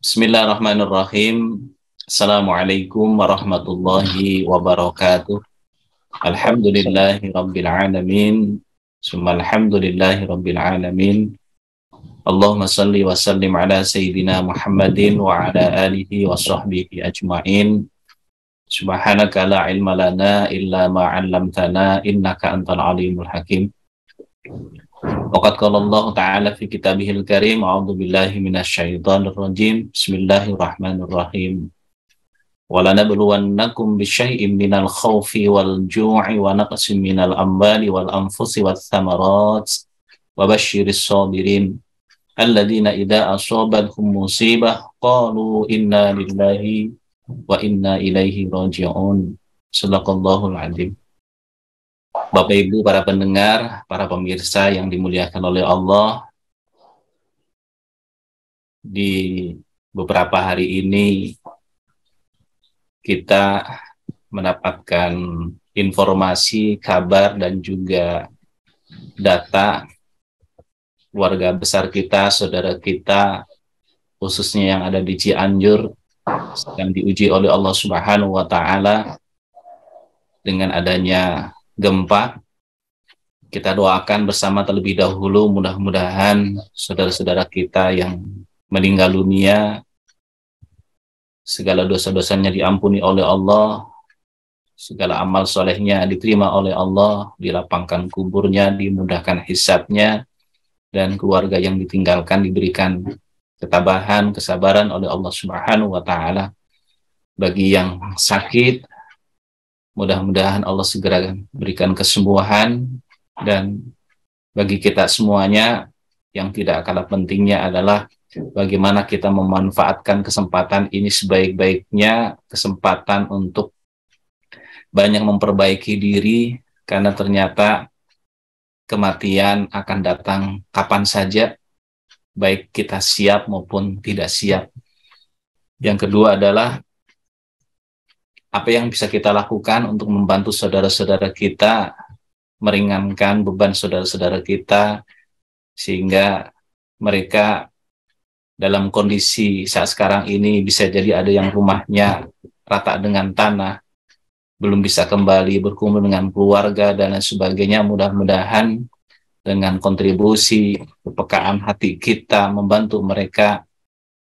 Bismillahirrahmanirrahim. Assalamualaikum warahmatullahi wabarakatuh. Alhamdulillahi rabbil alamin. Summa alhamdulillahi rabbil alamin. Allahumma salli wa sallim ala sayyidina Muhammadin wa ala alihi wa sahbihi ajma'in. Subhanaka la ilma lana illa ma 'allamtana innaka antal alimul hakim. Waqad qala Allah Ta'ala fi kitabihil karim, a'udzu billahi minasyaitonir rajim. Bismillahirrahmanirrahim. Wa lanabluwannakum bisyai'in minal khaufi wal ju'i wa naqsin minal amwali wal anfusi wath thamarat wa basyiris sabirin alladzina idza asabathum musibah qalu inna lillahi wa inna ilaihi raji'un. Shadaqallahul adzim. Bapak Ibu, para pendengar, para pemirsa yang dimuliakan oleh Allah, di beberapa hari ini kita mendapatkan informasi, kabar, dan juga data keluarga besar kita, saudara kita, khususnya yang ada di Cianjur, sedang diuji oleh Allah Subhanahu wa Ta'ala dengan adanya gempa. Kita doakan bersama terlebih dahulu, mudah-mudahan saudara-saudara kita yang meninggal dunia segala dosa-dosanya diampuni oleh Allah, segala amal solehnya diterima oleh Allah, dilapangkan kuburnya, dimudahkan hisabnya, dan keluarga yang ditinggalkan diberikan ketabahan, kesabaran oleh Allah Subhanahu wa Ta'ala. Bagi yang sakit, mudah-mudahan Allah segera berikan kesembuhan, dan bagi kita semuanya yang tidak kalah pentingnya adalah bagaimana kita memanfaatkan kesempatan ini sebaik-baiknya, kesempatan untuk banyak memperbaiki diri, karena ternyata kematian akan datang kapan saja, baik kita siap maupun tidak siap. Yang kedua adalah apa yang bisa kita lakukan untuk membantu saudara-saudara kita, meringankan beban saudara-saudara kita, sehingga mereka dalam kondisi saat sekarang ini bisa jadi ada yang rumahnya rata dengan tanah, belum bisa kembali berkumpul dengan keluarga dan lain sebagainya. Mudah-mudahan dengan kontribusi kepekaan hati kita membantu mereka,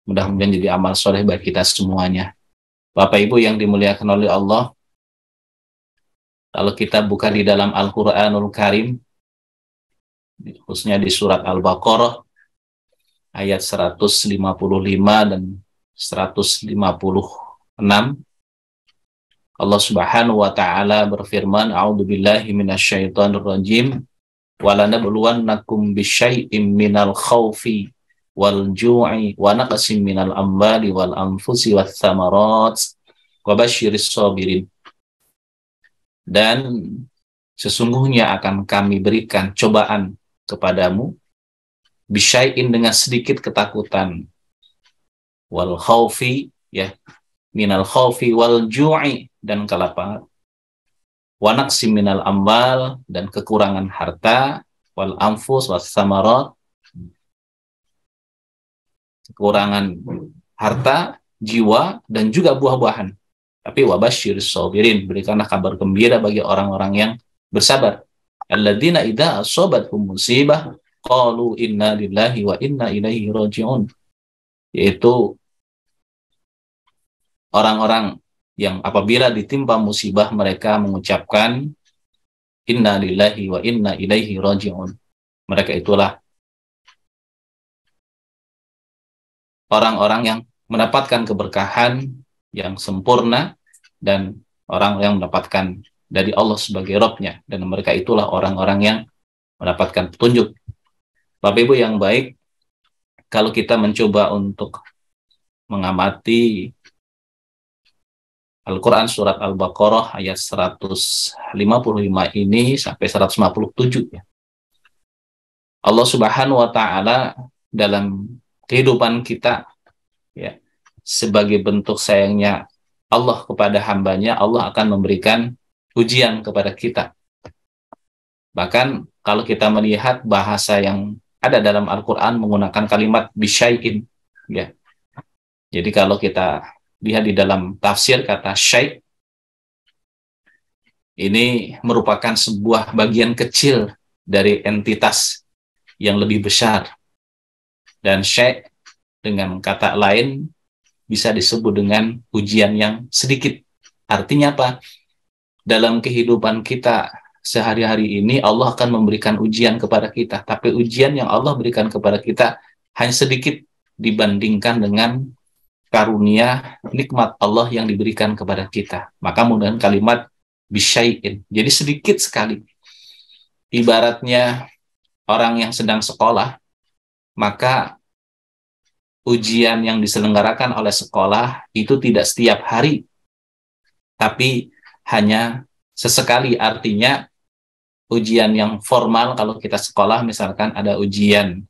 mudah-mudahan jadi amal soleh bagi kita semuanya. Bapak Ibu yang dimuliakan oleh Allah, kalau kita buka di dalam Al-Quranul Karim, khususnya di surat Al-Baqarah, ayat 155 dan 156, Allah Subhanahu wa Ta'ala berfirman, a'udzubillahi minasyaitonir rajim, wa lanabluwannakum bisyai'im minal khaufi wal ju'i wa naqsin minal amwali wal anfusi wath thamarat wa basyiris sabirin. Dan sesungguhnya akan kami berikan cobaan kepadamu bisyai'in, dengan sedikit ketakutan, wal khaufi, ya, minal khaufi wal ju'i, dan kelaparan, wa naqsim minal amwal, dan kekurangan harta, wal anfus was samarat, kekurangan harta, jiwa, dan juga buah-buahan. Tapi wabasyiris sabirin, berikanlah kabar gembira bagi orang-orang yang bersabar. Alladzina idza asabathum musibah qalu inna lillahi wa inna ilaihi raji'un. Yaitu orang-orang yang apabila ditimpa musibah mereka mengucapkan inna lillahi wa inna ilaihi raji'un. Mereka itulah orang-orang yang mendapatkan keberkahan yang sempurna, dan orang yang mendapatkan dari Allah sebagai Rabb-nya, dan mereka itulah orang-orang yang mendapatkan petunjuk. Bapak Ibu yang baik, kalau kita mencoba untuk mengamati Al-Quran surat Al-Baqarah ayat 155 ini sampai 157, ya. Allah Subhanahu wa Ta'ala dalam kehidupan kita, ya, sebagai bentuk sayangnya Allah kepada hambanya, Allah akan memberikan ujian kepada kita. Bahkan kalau kita melihat bahasa yang ada dalam Al-Quran menggunakan kalimat bisyai'in, ya, Jadi kalau kita lihat di dalam tafsir kata syai' ini merupakan sebuah bagian kecil dari entitas yang lebih besar. Dan syai' dengan kata lain bisa disebut dengan ujian yang sedikit. Artinya apa? Dalam kehidupan kita sehari-hari ini Allah akan memberikan ujian kepada kita, tapi ujian yang Allah berikan kepada kita hanya sedikit dibandingkan dengan karunia nikmat Allah yang diberikan kepada kita. Maka menggunakan kalimat bisyai'in, jadi sedikit sekali. Ibaratnya orang yang sedang sekolah, maka ujian yang diselenggarakan oleh sekolah itu tidak setiap hari, tapi hanya sesekali. Artinya ujian yang formal kalau kita sekolah, misalkan ada ujian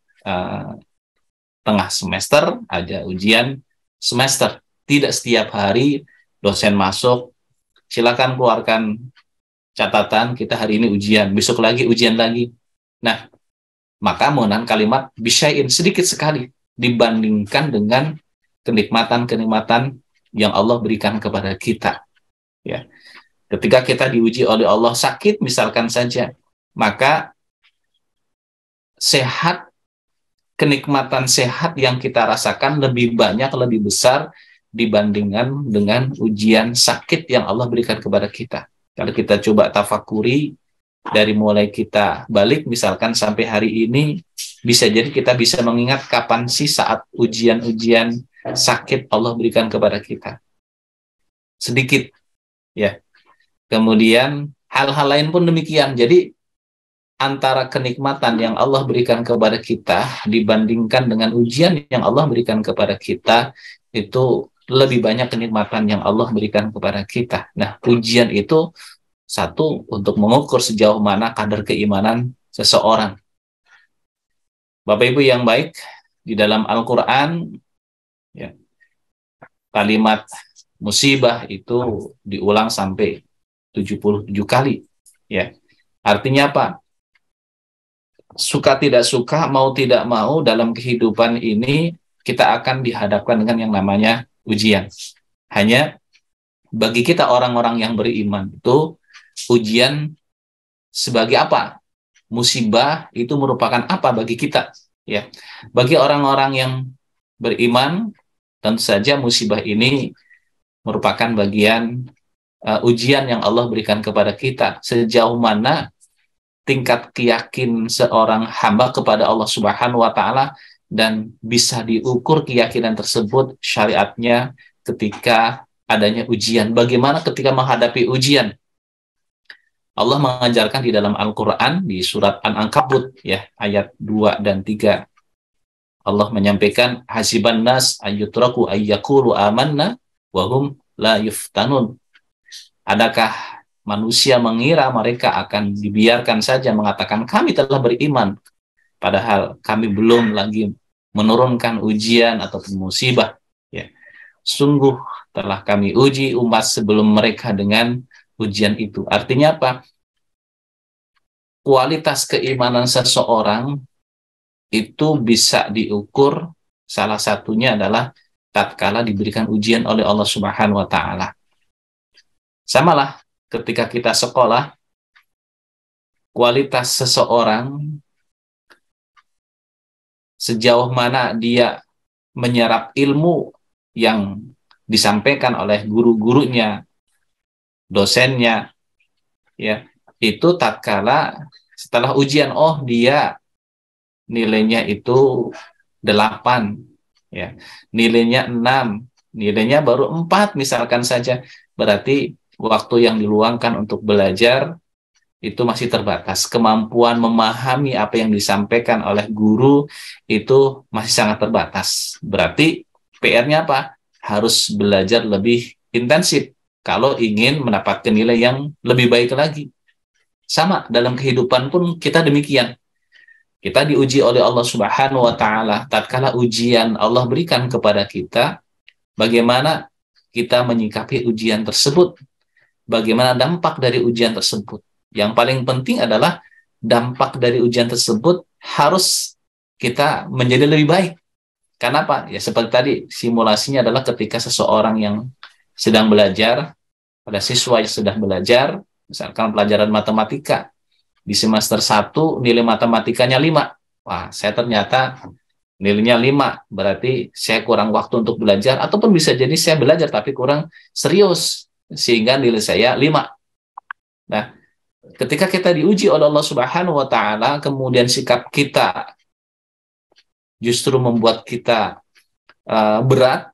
tengah semester, ada ujian semester. Tidak setiap hari dosen masuk, silakan keluarkan catatan, kita hari ini ujian, besok lagi ujian lagi. Nah, maka menggunakan kalimat bisyai'in, sedikit sekali dibandingkan dengan kenikmatan-kenikmatan yang Allah berikan kepada kita. Ya. Ketika kita diuji oleh Allah sakit misalkan saja, maka sehat, kenikmatan sehat yang kita rasakan lebih banyak, lebih besar dibandingkan dengan ujian sakit yang Allah berikan kepada kita. Kalau kita coba tafakuri dari mulai kita balik misalkan sampai hari ini, bisa jadi kita bisa mengingat kapan sih saat ujian-ujian sakit Allah berikan kepada kita. Sedikit, ya. Kemudian hal-hal lain pun demikian. Jadi antara kenikmatan yang Allah berikan kepada kita dibandingkan dengan ujian yang Allah berikan kepada kita, itu lebih banyak kenikmatan yang Allah berikan kepada kita. Nah, ujian itu satu untuk mengukur sejauh mana kadar keimanan seseorang. Bapak Ibu yang baik, di dalam Al-Quran, ya, kalimat musibah itu diulang sampai 77 kali. Ya. Artinya apa? Suka tidak suka, mau tidak mau, dalam kehidupan ini kita akan dihadapkan dengan yang namanya ujian. Hanya bagi kita orang-orang yang beriman itu, ujian sebagai apa? Musibah itu merupakan apa bagi kita? Ya. Bagi orang-orang yang beriman, tentu saja musibah ini merupakan bagian ujian yang Allah berikan kepada kita. Sejauh mana tingkat keyakinan seorang hamba kepada Allah Subhanahu wa Ta'ala, dan bisa diukur keyakinan tersebut syariatnya ketika adanya ujian. Bagaimana ketika menghadapi ujian? Allah mengajarkan di dalam Al-Quran di surat An-Ankabut, ya, ayat 2 dan 3. Allah menyampaikan, hasiban nas ayyutraku ayyakulu amanna wahum la yuftanun. Adakah manusia mengira mereka akan dibiarkan saja mengatakan kami telah beriman, padahal kami belum lagi menurunkan ujian ataupun musibah. Ya. Sungguh telah kami uji umat sebelum mereka dengan ujian itu. Artinya apa? Kualitas keimanan seseorang itu bisa diukur, salah satunya adalah tatkala diberikan ujian oleh Allah Subhanahu wa Ta'ala. Samalah ketika kita sekolah, kualitas seseorang sejauh mana dia menyerap ilmu yang disampaikan oleh guru-gurunya, dosennya, ya, itu tatkala setelah ujian, oh dia nilainya itu 8, ya, nilainya 6, nilainya baru 4 misalkan saja, berarti waktu yang diluangkan untuk belajar itu masih terbatas. Kemampuan memahami apa yang disampaikan oleh guru itu masih sangat terbatas. Berarti PR-nya apa? Harus belajar lebih intensif kalau ingin mendapatkan nilai yang lebih baik lagi. Sama, dalam kehidupan pun kita demikian. Kita diuji oleh Allah Subhanahu wa Ta'ala. Tatkala ujian Allah berikan kepada kita, bagaimana kita menyikapi ujian tersebut? Bagaimana dampak dari ujian tersebut? Yang paling penting adalah dampak dari ujian tersebut harus kita menjadi lebih baik. Karena apa? Ya seperti tadi, simulasinya adalah ketika seseorang yang sedang belajar, pada siswa yang sedang belajar, misalkan pelajaran matematika, di semester 1 nilai matematikanya 5. Wah, saya ternyata nilainya 5, berarti saya kurang waktu untuk belajar, ataupun bisa jadi saya belajar tapi kurang serius, sehingga nilai saya 5. Nah, ketika kita diuji oleh Allah Subhanahu wa taala, kemudian sikap kita justru membuat kita berat,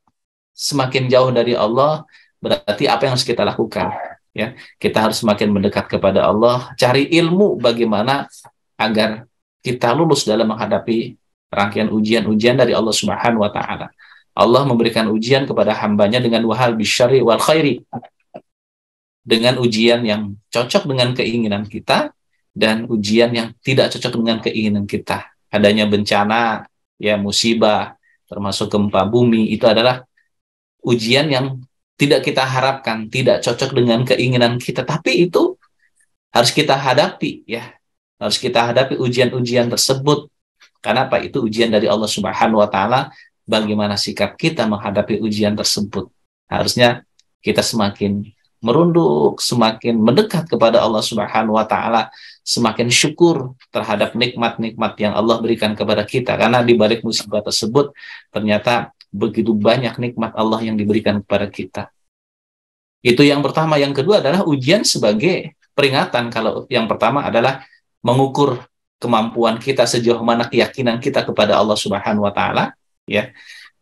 semakin jauh dari Allah, berarti apa yang harus kita lakukan? Ya, kita harus semakin mendekat kepada Allah, cari ilmu bagaimana agar kita lulus dalam menghadapi rangkaian ujian-ujian dari Allah Subhanahu wa taala. Allah memberikan ujian kepada hambanya dengan wahal bisyari wal khairi, dengan ujian yang cocok dengan keinginan kita dan ujian yang tidak cocok dengan keinginan kita. Adanya bencana, ya musibah, termasuk gempa bumi, itu adalah ujian yang tidak kita harapkan, tidak cocok dengan keinginan kita, tapi itu harus kita hadapi, ya. Harus kita hadapi ujian-ujian tersebut. Karena apa? Itu ujian dari Allah Subhanahu wa taala. Bagaimana sikap kita menghadapi ujian tersebut? Harusnya kita semakin merunduk, semakin mendekat kepada Allah Subhanahu wa taala, semakin syukur terhadap nikmat-nikmat yang Allah berikan kepada kita. Karena di balik musibah tersebut ternyata begitu banyak nikmat Allah yang diberikan kepada kita. Itu yang pertama. Yang kedua adalah ujian sebagai peringatan. Kalau yang pertama adalah mengukur kemampuan kita, sejauh mana keyakinan kita kepada Allah Subhanahu wa taala, ya.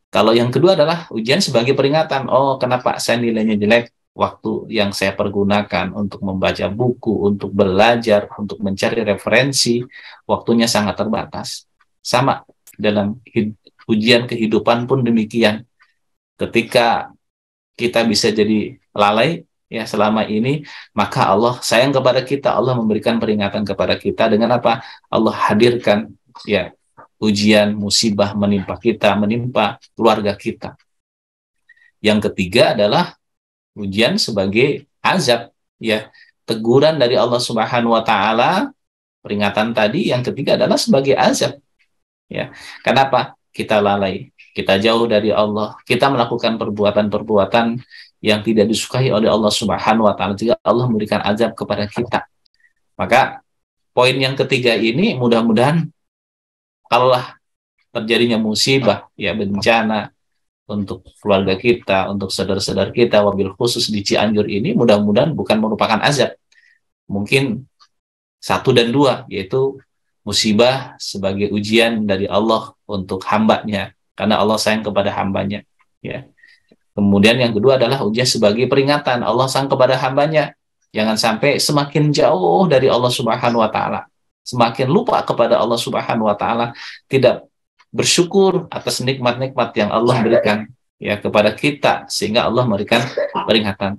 Kalau yang kedua adalah ujian sebagai peringatan. Oh, kenapa saya nilainya jelek? Waktu yang saya pergunakan untuk membaca buku, untuk belajar, untuk mencari referensi, waktunya sangat terbatas. Sama dalam ujian kehidupan pun demikian. Ketika kita bisa jadi lalai, ya, selama ini, maka Allah sayang kepada kita. Allah memberikan peringatan kepada kita dengan apa? Allah hadirkan, ya, ujian, musibah menimpa kita, menimpa keluarga kita. Yang ketiga adalah ujian sebagai azab, ya, teguran dari Allah Subhanahu wa taala. Peringatan tadi yang ketiga adalah sebagai azab, ya. Kenapa? Kita lalai, kita jauh dari Allah, kita melakukan perbuatan-perbuatan yang tidak disukai oleh Allah Subhanahu wa taala, jika Allah memberikan azab kepada kita. Maka poin yang ketiga ini, mudah-mudahan kalaulah terjadinya musibah, ya, bencana untuk keluarga kita, untuk saudara-saudara kita, wabil khusus di Cianjur ini, mudah-mudahan bukan merupakan azab. Mungkin 1 dan 2, yaitu musibah sebagai ujian dari Allah untuk hambanya, karena Allah sayang kepada hambanya, ya. Kemudian yang kedua adalah ujian sebagai peringatan. Allah sayang kepada hambanya, jangan sampai semakin jauh dari Allah Subhanahu wa taala, semakin lupa kepada Allah Subhanahu wa taala, tidak bersyukur atas nikmat-nikmat yang Allah berikan, ya, kepada kita, sehingga Allah memberikan peringatan.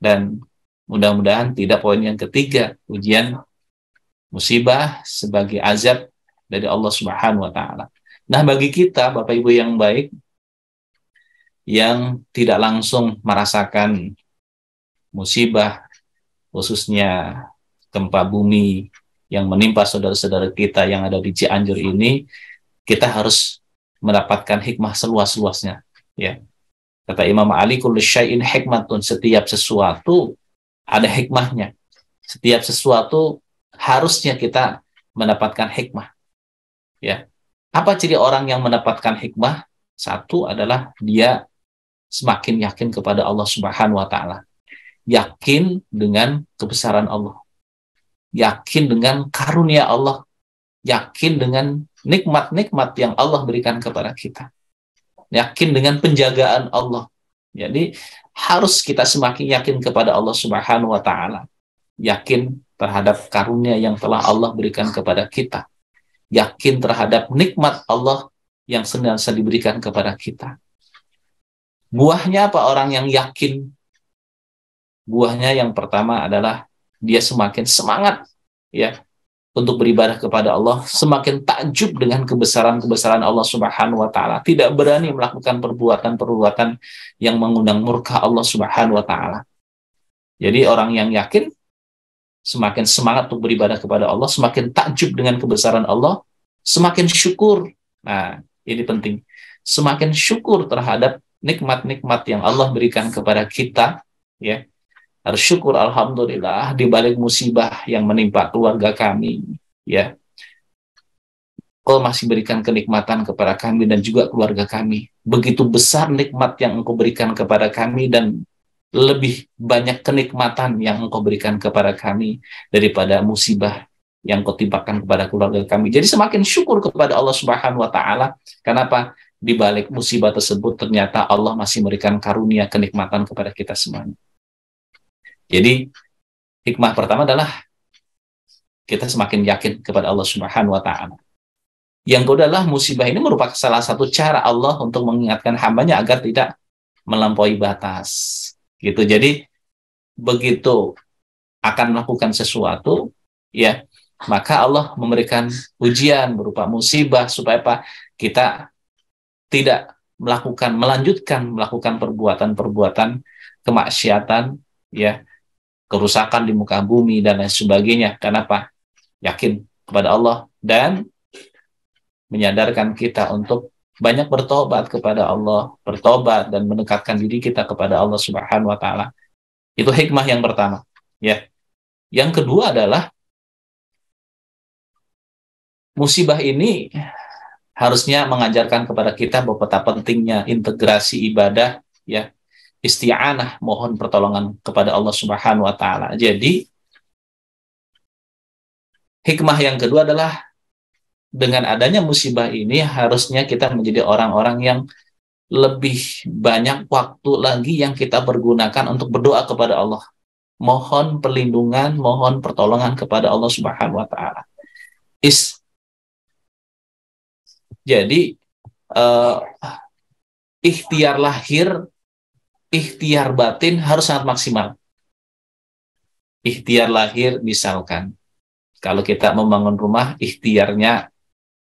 Dan mudah-mudahan tidak poin yang ketiga, ujian musibah sebagai azab dari Allah Subhanahu wa taala. Nah, bagi kita Bapak Ibu yang baik, yang tidak langsung merasakan musibah, khususnya gempa bumi yang menimpa saudara-saudara kita yang ada di Cianjur ini, kita harus mendapatkan hikmah seluas-luasnya, ya. Kata Imam Ali, kullu syai'in hikmatun, setiap sesuatu ada hikmahnya. Setiap sesuatu harusnya kita mendapatkan hikmah, ya. Apa ciri orang yang mendapatkan hikmah? Satu adalah dia semakin yakin kepada Allah Subhanahu wa taala. Yakin dengan kebesaran Allah. Yakin dengan karunia Allah. Yakin dengan nikmat-nikmat yang Allah berikan kepada kita. Yakin dengan penjagaan Allah. Jadi harus kita semakin yakin kepada Allah Subhanahu wa taala. Yakin terhadap karunia yang telah Allah berikan kepada kita. Yakin terhadap nikmat Allah yang senantiasa diberikan kepada kita. Buahnya apa orang yang yakin? Buahnya yang pertama adalah dia semakin semangat, ya, untuk beribadah kepada Allah, semakin takjub dengan kebesaran-kebesaran Allah Subhanahu wa taala, tidak berani melakukan perbuatan-perbuatan yang mengundang murka Allah Subhanahu wa taala. Jadi orang yang yakin semakin semangat untuk beribadah kepada Allah, semakin takjub dengan kebesaran Allah, semakin syukur. Nah, ini penting. semakin syukur terhadap nikmat-nikmat yang Allah berikan kepada kita, ya. Harus syukur, alhamdulillah, di balik musibah yang menimpa keluarga kami, ya, Allah masih berikan kenikmatan kepada kami dan juga keluarga kami. Begitu besar nikmat yang Engkau berikan kepada kami, dan lebih banyak kenikmatan yang Engkau berikan kepada kami daripada musibah yang Engkau timpakan kepada keluarga kami. Jadi semakin syukur kepada Allah Subhanahu wa taala. Kenapa? Di balik musibah tersebut ternyata Allah masih memberikan karunia kenikmatan kepada kita semuanya. Jadi hikmah pertama adalah kita semakin yakin kepada Allah Subhanahu wa taala. Yang kedua adalah musibah ini merupakan salah satu cara Allah untuk mengingatkan hambanya agar tidak melampaui batas. Gitu. Jadi begitu akan melakukan sesuatu, ya, maka Allah memberikan ujian berupa musibah supaya apa? Kita tidak melanjutkan melakukan perbuatan-perbuatan kemaksiatan, ya, kerusakan di muka bumi dan lain sebagainya. Kenapa? Yakin kepada Allah dan menyadarkan kita untuk banyak bertobat kepada Allah, bertobat dan mendekatkan diri kita kepada Allah Subhanahu wa taala. Itu hikmah yang pertama, ya. Yang kedua adalah musibah ini harusnya mengajarkan kepada kita bahwa betapa pentingnya integrasi ibadah, ya, isti'anah, mohon pertolongan kepada Allah Subhanahu wa taala. Jadi hikmah yang kedua adalah dengan adanya musibah ini harusnya kita menjadi orang-orang yang lebih banyak waktu lagi yang kita pergunakan untuk berdoa kepada Allah. Mohon perlindungan, mohon pertolongan kepada Allah Subhanahu wa taala. Jadi ikhtiar lahir, ikhtiar batin harus sangat maksimal. Ikhtiar lahir misalkan, kalau kita membangun rumah, ikhtiarnya,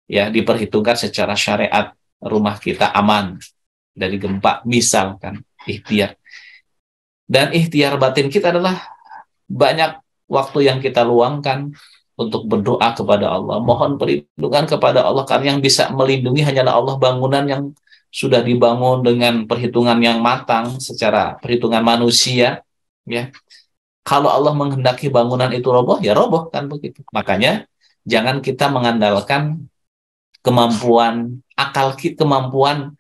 ya, diperhitungkan secara syariat, rumah kita aman dari gempa, misalkan, ikhtiar. Dan ikhtiar batin kita adalah banyak waktu yang kita luangkan untuk berdoa kepada Allah, mohon perlindungan kepada Allah, karena yang bisa melindungi hanyalah Allah. Bangunan yang sudah dibangun dengan perhitungan yang matang secara perhitungan manusia, ya, kalau Allah menghendaki bangunan itu roboh, ya roboh, kan begitu. Makanya jangan kita mengandalkan kemampuan akal kita, kemampuan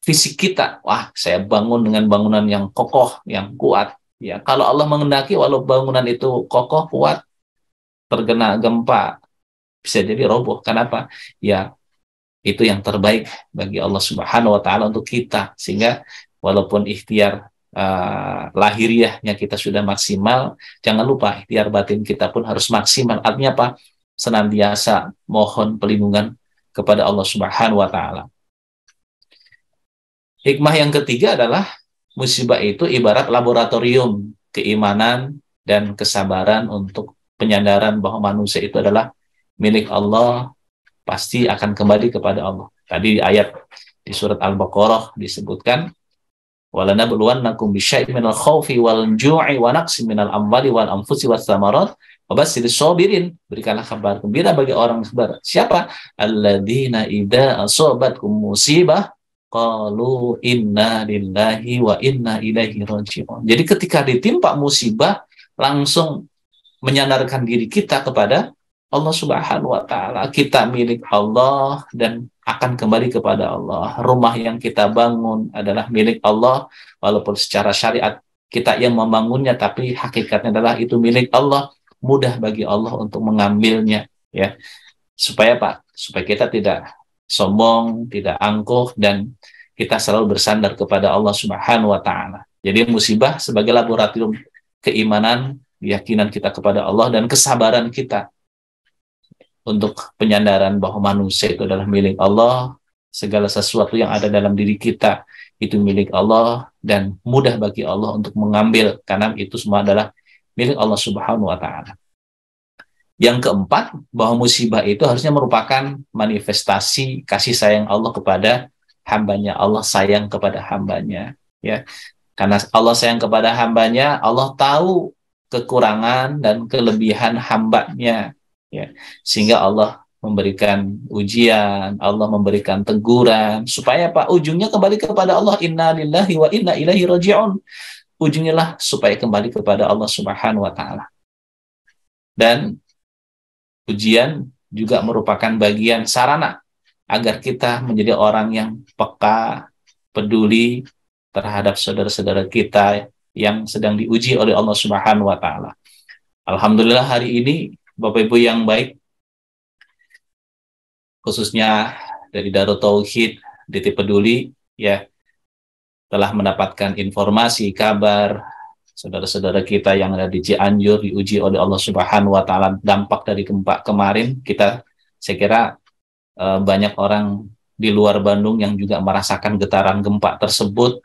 fisik kita. Wah, saya bangun dengan bangunan yang kokoh, yang kuat. Ya, kalau Allah menghendaki, walau bangunan itu kokoh, kuat, terkena gempa, bisa jadi roboh. Kenapa? Ya, itu yang terbaik bagi Allah Subhanahu wa taala untuk kita. Sehingga walaupun ikhtiar lahiriahnya kita sudah maksimal, jangan lupa ikhtiar batin kita pun harus maksimal. Artinya apa? Senantiasa mohon perlindungan kepada Allah Subhanahu wa taala. Hikmah yang ketiga adalah musibah itu ibarat laboratorium keimanan dan kesabaran untuk penyadaran bahwa manusia itu adalah milik Allah, pasti akan kembali kepada Allah. Tadi ayat di surat Al-Baqarah disebutkan, walanabluwannakum bisyai'in minal khaufi wal ju'i wa naqsin minal amwali wal anfusi was samarat wabasyiris sabirin. Berikanlah kabar gembira bagi orang sabar. Siapa? Alladzina idza asabatkum musibah qalu inna lillahi wa inna ilaihi raji'un. Jadi ketika ditimpa musibah, langsung menyandarkan diri kita kepada Allah Subhanahu wa taala. Kita milik Allah dan akan kembali kepada Allah. Rumah yang kita bangun adalah milik Allah, walaupun secara syariat kita yang membangunnya, tapi hakikatnya adalah itu milik Allah. Mudah bagi Allah untuk mengambilnya, ya. Supaya apa? Supaya kita tidak sombong, tidak angkuh, dan kita selalu bersandar kepada Allah Subhanahu wa taala. Jadi musibah sebagai laboratorium keimanan, keyakinan kita kepada Allah, dan kesabaran kita untuk penyandaran bahwa manusia itu adalah milik Allah, segala sesuatu yang ada dalam diri kita itu milik Allah, dan mudah bagi Allah untuk mengambil, karena itu semua adalah milik Allah Subhanahu wa taala. Yang keempat, bahwa musibah itu harusnya merupakan manifestasi kasih sayang Allah kepada hambanya. Allah sayang kepada hambanya, ya. Karena Allah sayang kepada hambanya, Allah tahu kekurangan dan kelebihan hambanya, ya, sehingga Allah memberikan ujian, Allah memberikan teguran, supaya apa? Ujungnya kembali kepada Allah. Inna lillahi wa inna ilaihi raji'un. Ujungnya lah supaya kembali kepada Allah Subhanahu wa Ta'ala. Dan ujian juga merupakan bagian sarana agar kita menjadi orang yang peka, peduli terhadap saudara-saudara kita yang sedang diuji oleh Allah Subhanahu wa Ta'ala. Alhamdulillah hari ini Bapak Ibu yang baik, khususnya dari Darut Tauhid DT Peduli, ya, telah mendapatkan informasi, kabar saudara-saudara kita yang ada di Cianjur diuji oleh Allah Subhanahu wa Ta'ala dampak dari gempa kemarin. Saya kira banyak orang di luar Bandung yang juga merasakan getaran gempa tersebut.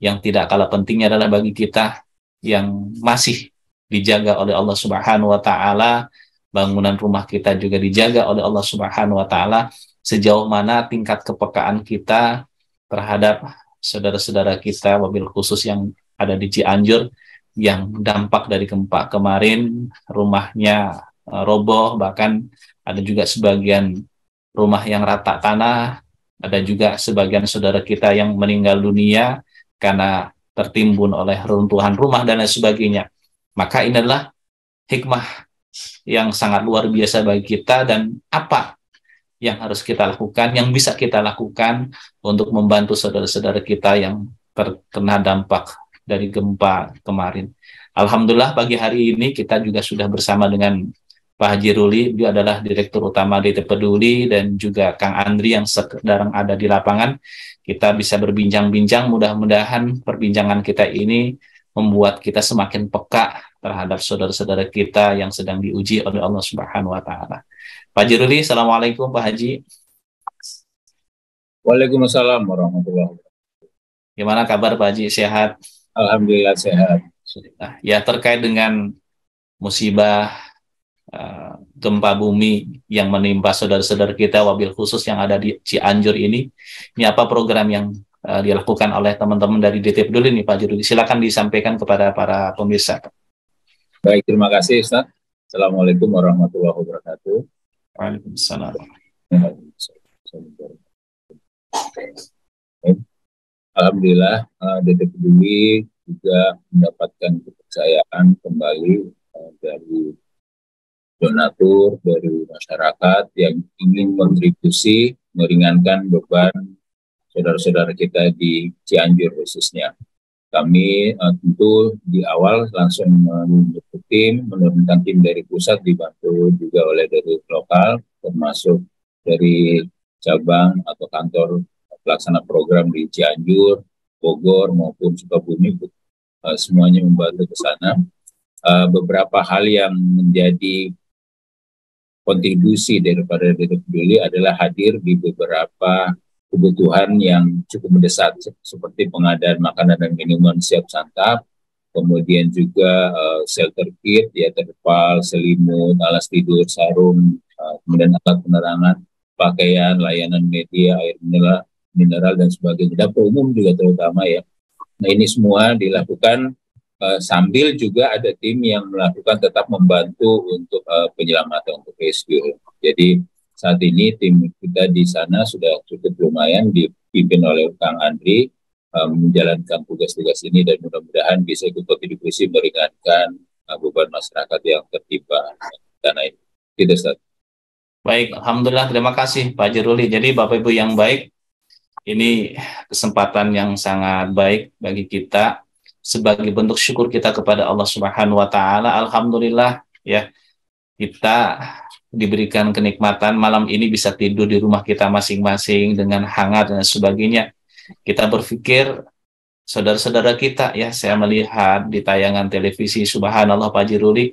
Yang tidak kalah pentingnya adalah bagi kita yang masih dijaga oleh Allah Subhanahu wa Ta'ala, bangunan rumah kita juga dijaga oleh Allah Subhanahu wa Ta'ala, sejauh mana tingkat kepekaan kita terhadap saudara-saudara kita, wabil khusus yang ada di Cianjur yang dampak dari gempa kemarin, rumahnya roboh, bahkan ada juga sebagian rumah yang rata tanah, ada juga sebagian saudara kita yang meninggal dunia karena tertimbun oleh runtuhan rumah dan lain sebagainya. Maka ini adalah hikmah yang sangat luar biasa bagi kita, dan apa yang harus kita lakukan, yang bisa kita lakukan untuk membantu saudara-saudara kita yang terkena dampak dari gempa kemarin. Alhamdulillah pagi hari ini kita juga sudah bersama dengan Pak Haji Ruli, beliau adalah Direktur Utama DT Peduli, dan juga Kang Andri yang sedang ada di lapangan. Kita bisa berbincang-bincang, mudah-mudahan perbincangan kita ini membuat kita semakin peka terhadap saudara-saudara kita yang sedang diuji oleh Allah Subhanahu wa Ta'ala. Pak Haji Ruli, Assalamualaikum Pak Haji. Waalaikumsalam warahmatullahi wabarakatuh. Gimana kabar Pak Haji, sehat? Alhamdulillah sehat. Ya, terkait dengan musibah gempa bumi yang menimpa saudara-saudara kita, wabil khusus yang ada di Cianjur ini apa program yang dilakukan oleh teman-teman dari DT Peduli nih Pak Haji Ruli? Silakan disampaikan kepada para pemirsa. Baik, terima kasih Ustaz. Assalamualaikum warahmatullahi wabarakatuh. Waalaikumsalam. Alhamdulillah DT Peduli juga mendapatkan kepercayaan kembali dari donatur, dari masyarakat yang ingin kontribusi meringankan beban saudara-saudara kita di Cianjur khususnya. Kami tentu di awal langsung membentuk tim, menurunkan tim dari pusat dibantu juga oleh dari lokal, termasuk dari cabang atau kantor pelaksana program di Cianjur, Bogor maupun Sukabumi, semuanya membantu ke sana. Beberapa hal yang menjadi kontribusi daripada DT Peduli adalah hadir di beberapa kebutuhan yang cukup mendesak, seperti pengadaan makanan dan minuman siap santap, kemudian juga shelter kit, ya, terpal, selimut, alas tidur, sarung, kemudian alat penerangan, pakaian, layanan media, air mineral dan sebagainya. Dapur umum juga terutama, ya. Nah, ini semua dilakukan sambil juga ada tim yang melakukan tetap membantu untuk penyelamatan, untuk rescue. Jadi saat ini tim kita di sana sudah cukup lumayan dipimpin oleh Kang Andri menjalankan tugas-tugas ini, dan mudah-mudahan bisa ikut kontribusi meringankan beban masyarakat yang tertimpa karena ini. Gitu, Ustaz. Baik, Alhamdulillah, terima kasih Pak Haji Ruli. Jadi Bapak Ibu yang baik, ini kesempatan yang sangat baik bagi kita sebagai bentuk syukur kita kepada Allah Subhanahu wa Ta'ala. Alhamdulillah, ya, kita diberikan kenikmatan malam ini bisa tidur di rumah kita masing-masing dengan hangat dan sebagainya. Kita berpikir saudara-saudara kita, ya, saya melihat di tayangan televisi, subhanallah Pak Haji Ruli,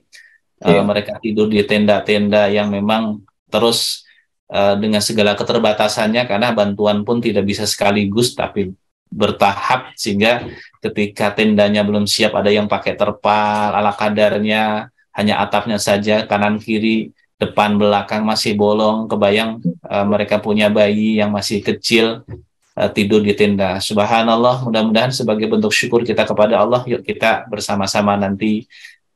mereka tidur di tenda-tenda yang memang terus dengan segala keterbatasannya, karena bantuan pun tidak bisa sekaligus tapi bertahap, sehingga ketika tendanya belum siap ada yang pakai terpal ala kadarnya, hanya atapnya saja, kanan kiri depan belakang masih bolong. Kebayang mereka punya bayi yang masih kecil tidur di tenda. Subhanallah, mudah-mudahan sebagai bentuk syukur kita kepada Allah, yuk kita bersama-sama nanti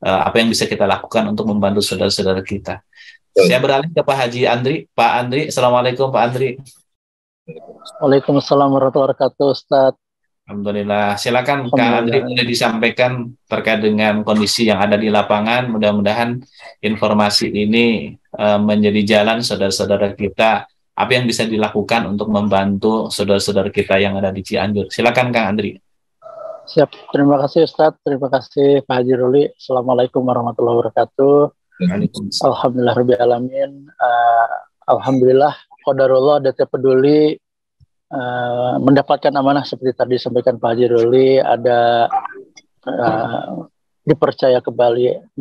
apa yang bisa kita lakukan untuk membantu saudara-saudara kita. Saya beralih ke Pak Haji Andri. Pak Andri, Assalamualaikum Pak Andri. Waalaikumsalam warahmatullahi wabarakatuh, Ustadz. Alhamdulillah. Silakan Kak Andri boleh disampaikan terkait dengan kondisi yang ada di lapangan. Mudah-mudahan informasi ini menjadi jalan saudara-saudara kita. Apa yang bisa dilakukan untuk membantu saudara-saudara kita yang ada di Cianjur. Silakan Kang Andri. Siap. Terima kasih Ustadz. Terima kasih Pak Haji Ruli. Assalamualaikum warahmatullahi wabarakatuh. Alhamdulillahirrahmanirrahim. Alhamdulillah. Qadarullah DT Peduli mendapatkan amanah seperti tadi disampaikan Pak Haji Ruli, ada dipercaya kembali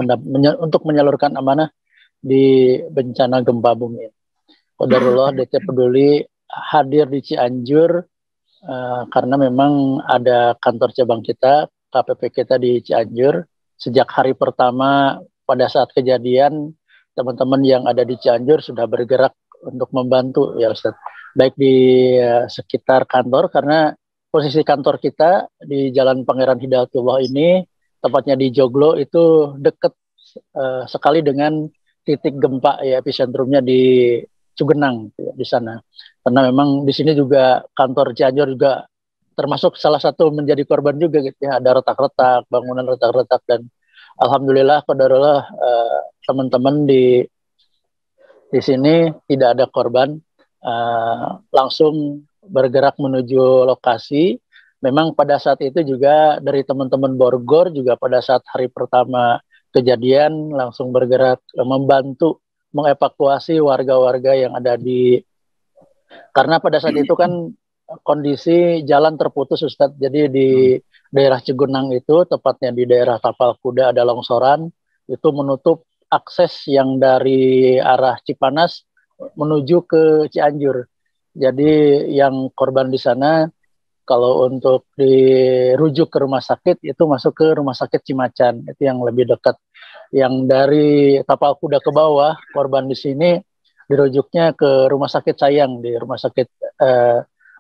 untuk menyalurkan amanah di bencana gempa bumi. Qadarullah DT Peduli hadir di Cianjur karena memang ada kantor cabang kita, KPP kita di Cianjur. Sejak hari pertama pada saat kejadian, teman-teman yang ada di Cianjur sudah bergerak untuk membantu ya Ustaz. Baik di sekitar kantor, karena posisi kantor kita di Jalan Pangeran Hidayatullah ini, tepatnya di Joglo, itu dekat sekali dengan titik gempa ya, epicentrumnya di Cugenang ya, di sana. Karena memang di sini juga kantor Cianjur juga termasuk salah satu menjadi korban juga gitu ya, ada retak-retak, bangunan retak-retak, dan alhamdulillah qadarullah teman-teman di sini tidak ada korban. Langsung bergerak menuju lokasi. Memang pada saat itu juga dari teman-teman Borgor juga pada saat hari pertama kejadian langsung bergerak membantu mengevakuasi warga-warga yang ada di, karena pada saat itu kan kondisi jalan terputus Ustadz. Jadi di daerah Cigunang itu, tepatnya di daerah Tapal Kuda, ada longsoran itu menutup akses yang dari arah Cipanas menuju ke Cianjur. Jadi yang korban di sana kalau untuk dirujuk ke rumah sakit itu masuk ke rumah sakit Cimacan, itu yang lebih dekat. Yang dari Tapal Kuda ke bawah, korban di sini dirujuknya ke rumah sakit Sayang, di rumah sakit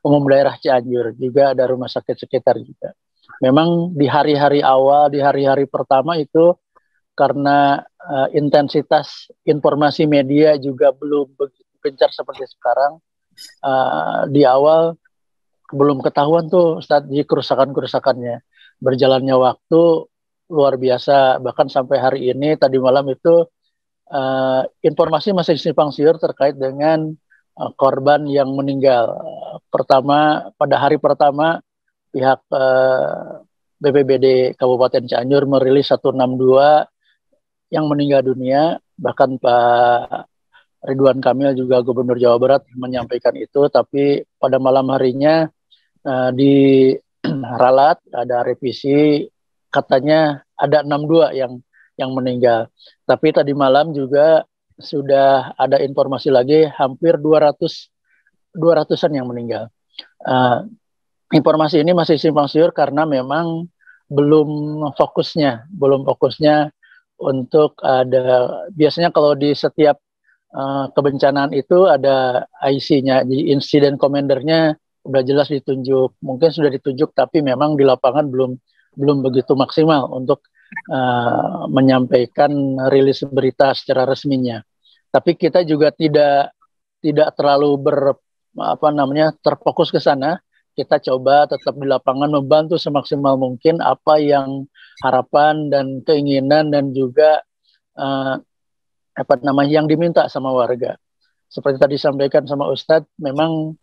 umum daerah Cianjur. Juga ada rumah sakit sekitar juga. Memang di hari-hari awal, di hari-hari pertama itu karena intensitas informasi media juga belum begitu gencar seperti sekarang. Di awal belum ketahuan tuh Ustadz di kerusakan-kerusakannya. Berjalannya waktu luar biasa, bahkan sampai hari ini, tadi malam itu informasi masih simpang siur terkait dengan korban yang meninggal. Pertama, pada hari pertama pihak BPBD Kabupaten Cianjur merilis 162 yang meninggal dunia, bahkan Pak Ridwan Kamil juga Gubernur Jawa Barat menyampaikan itu, tapi pada malam harinya di ralat ada revisi, katanya ada 62 yang meninggal. Tapi tadi malam juga sudah ada informasi lagi hampir 200-an yang meninggal. Informasi ini masih simpang siur karena memang belum fokusnya untuk ada, biasanya kalau di setiap kebencanaan itu ada IC-nya, jadi insiden commander-nya udah jelas ditunjuk, mungkin sudah ditunjuk tapi memang di lapangan belum begitu maksimal untuk menyampaikan rilis berita secara resminya. Tapi kita juga tidak terlalu terfokus ke sana. Kita coba tetap di lapangan membantu semaksimal mungkin apa yang harapan dan keinginan dan juga yang diminta sama warga. Seperti tadi disampaikan sama Ustadz, memang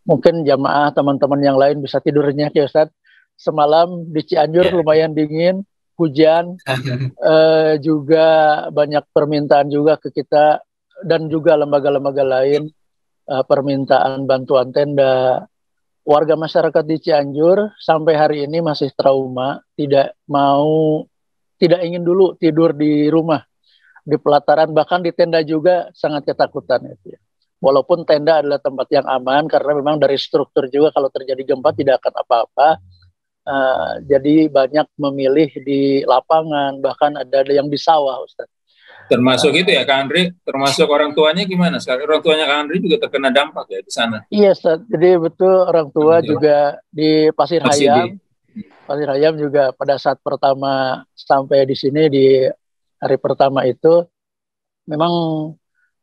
mungkin jamaah teman-teman yang lain bisa tidurnya ya Ustadz. Semalam di Cianjur lumayan dingin, hujan, juga banyak permintaan juga ke kita dan juga lembaga-lembaga lain, permintaan bantuan tenda. Warga masyarakat di Cianjur sampai hari ini masih trauma, tidak ingin dulu tidur di rumah, di pelataran, bahkan di tenda juga sangat ketakutan itu ya. Walaupun tenda adalah tempat yang aman karena memang dari struktur juga kalau terjadi gempa tidak akan apa-apa. Jadi banyak memilih di lapangan, bahkan ada yang di sawah, Ustaz. Termasuk itu ya Kak Andri, termasuk orang tuanya gimana? Sekarang orang tuanya Kak Andri juga terkena dampak ya di sana? Iya Ustaz, jadi betul orang tua juga di Pasir Hayam. Pasir Hayam juga pada saat pertama sampai di sini di hari pertama itu memang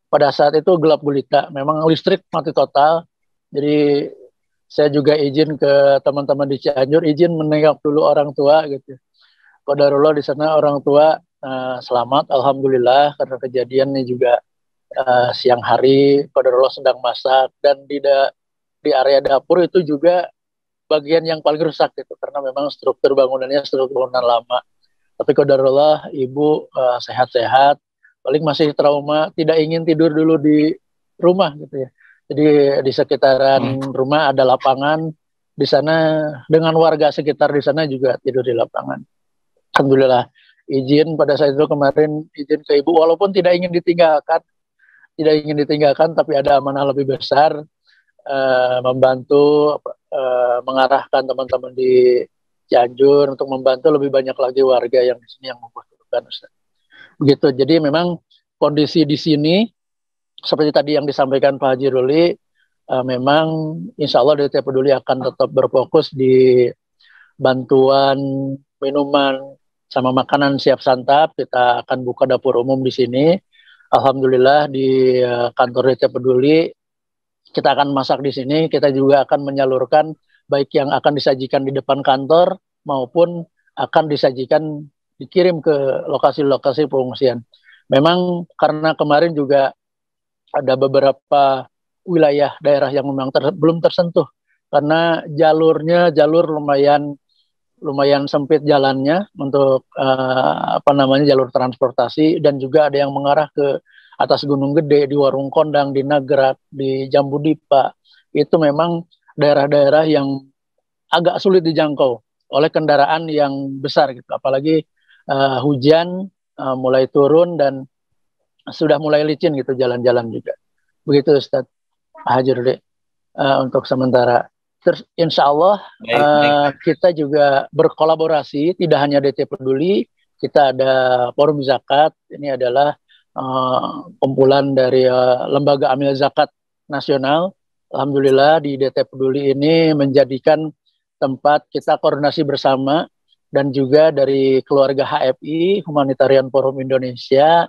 pada saat itu gelap gulita, memang listrik mati total. Jadi saya juga izin ke teman-teman di Cianjur, izin menengok dulu orang tua gitu. Qadarullah di sana orang tua selamat, alhamdulillah, karena kejadiannya juga siang hari, qadarullah sedang masak, dan di area dapur itu juga bagian yang paling rusak gitu, karena memang struktur bangunannya struktur bangunan lama. Tapi qadarullah ibu sehat-sehat, paling masih trauma, tidak ingin tidur dulu di rumah gitu ya. Jadi di sekitaran rumah ada lapangan, di sana dengan warga sekitar di sana juga tidur di lapangan. Alhamdulillah izin pada saat itu kemarin, izin ke ibu walaupun tidak ingin ditinggalkan, tapi ada amanah lebih besar, membantu mengarahkan teman-teman di Cianjur untuk membantu lebih banyak lagi warga yang di sini yang membutuhkan, Ustaz. Begitu. Jadi memang kondisi di sini seperti tadi yang disampaikan Pak Haji Ruli, memang insya Allah DT Peduli akan tetap berfokus di bantuan minuman sama makanan siap santap. Kita akan buka dapur umum di sini. Alhamdulillah di kantor DT Peduli kita akan masak di sini. Kita juga akan menyalurkan baik yang akan disajikan di depan kantor maupun akan disajikan dikirim ke lokasi-lokasi pengungsian. Memang karena kemarin juga ada beberapa wilayah daerah yang memang belum tersentuh karena jalur lumayan sempit jalannya untuk jalur transportasi, dan juga ada yang mengarah ke atas Gunung Gede, di Warung Kondang, di Nagrak, di Jambu Dipa. Itu memang daerah-daerah yang agak sulit dijangkau oleh kendaraan yang besar gitu. Apalagi hujan mulai turun dan sudah mulai licin gitu jalan-jalan juga. Begitu Ustaz Haji Rudi untuk sementara. Terus insya Allah kita juga berkolaborasi, tidak hanya DT Peduli, kita ada Forum Zakat. Ini adalah kumpulan dari Lembaga Amil Zakat Nasional. Alhamdulillah di DT Peduli ini menjadikan tempat kita koordinasi bersama, dan juga dari keluarga HFI, Humanitarian Forum Indonesia,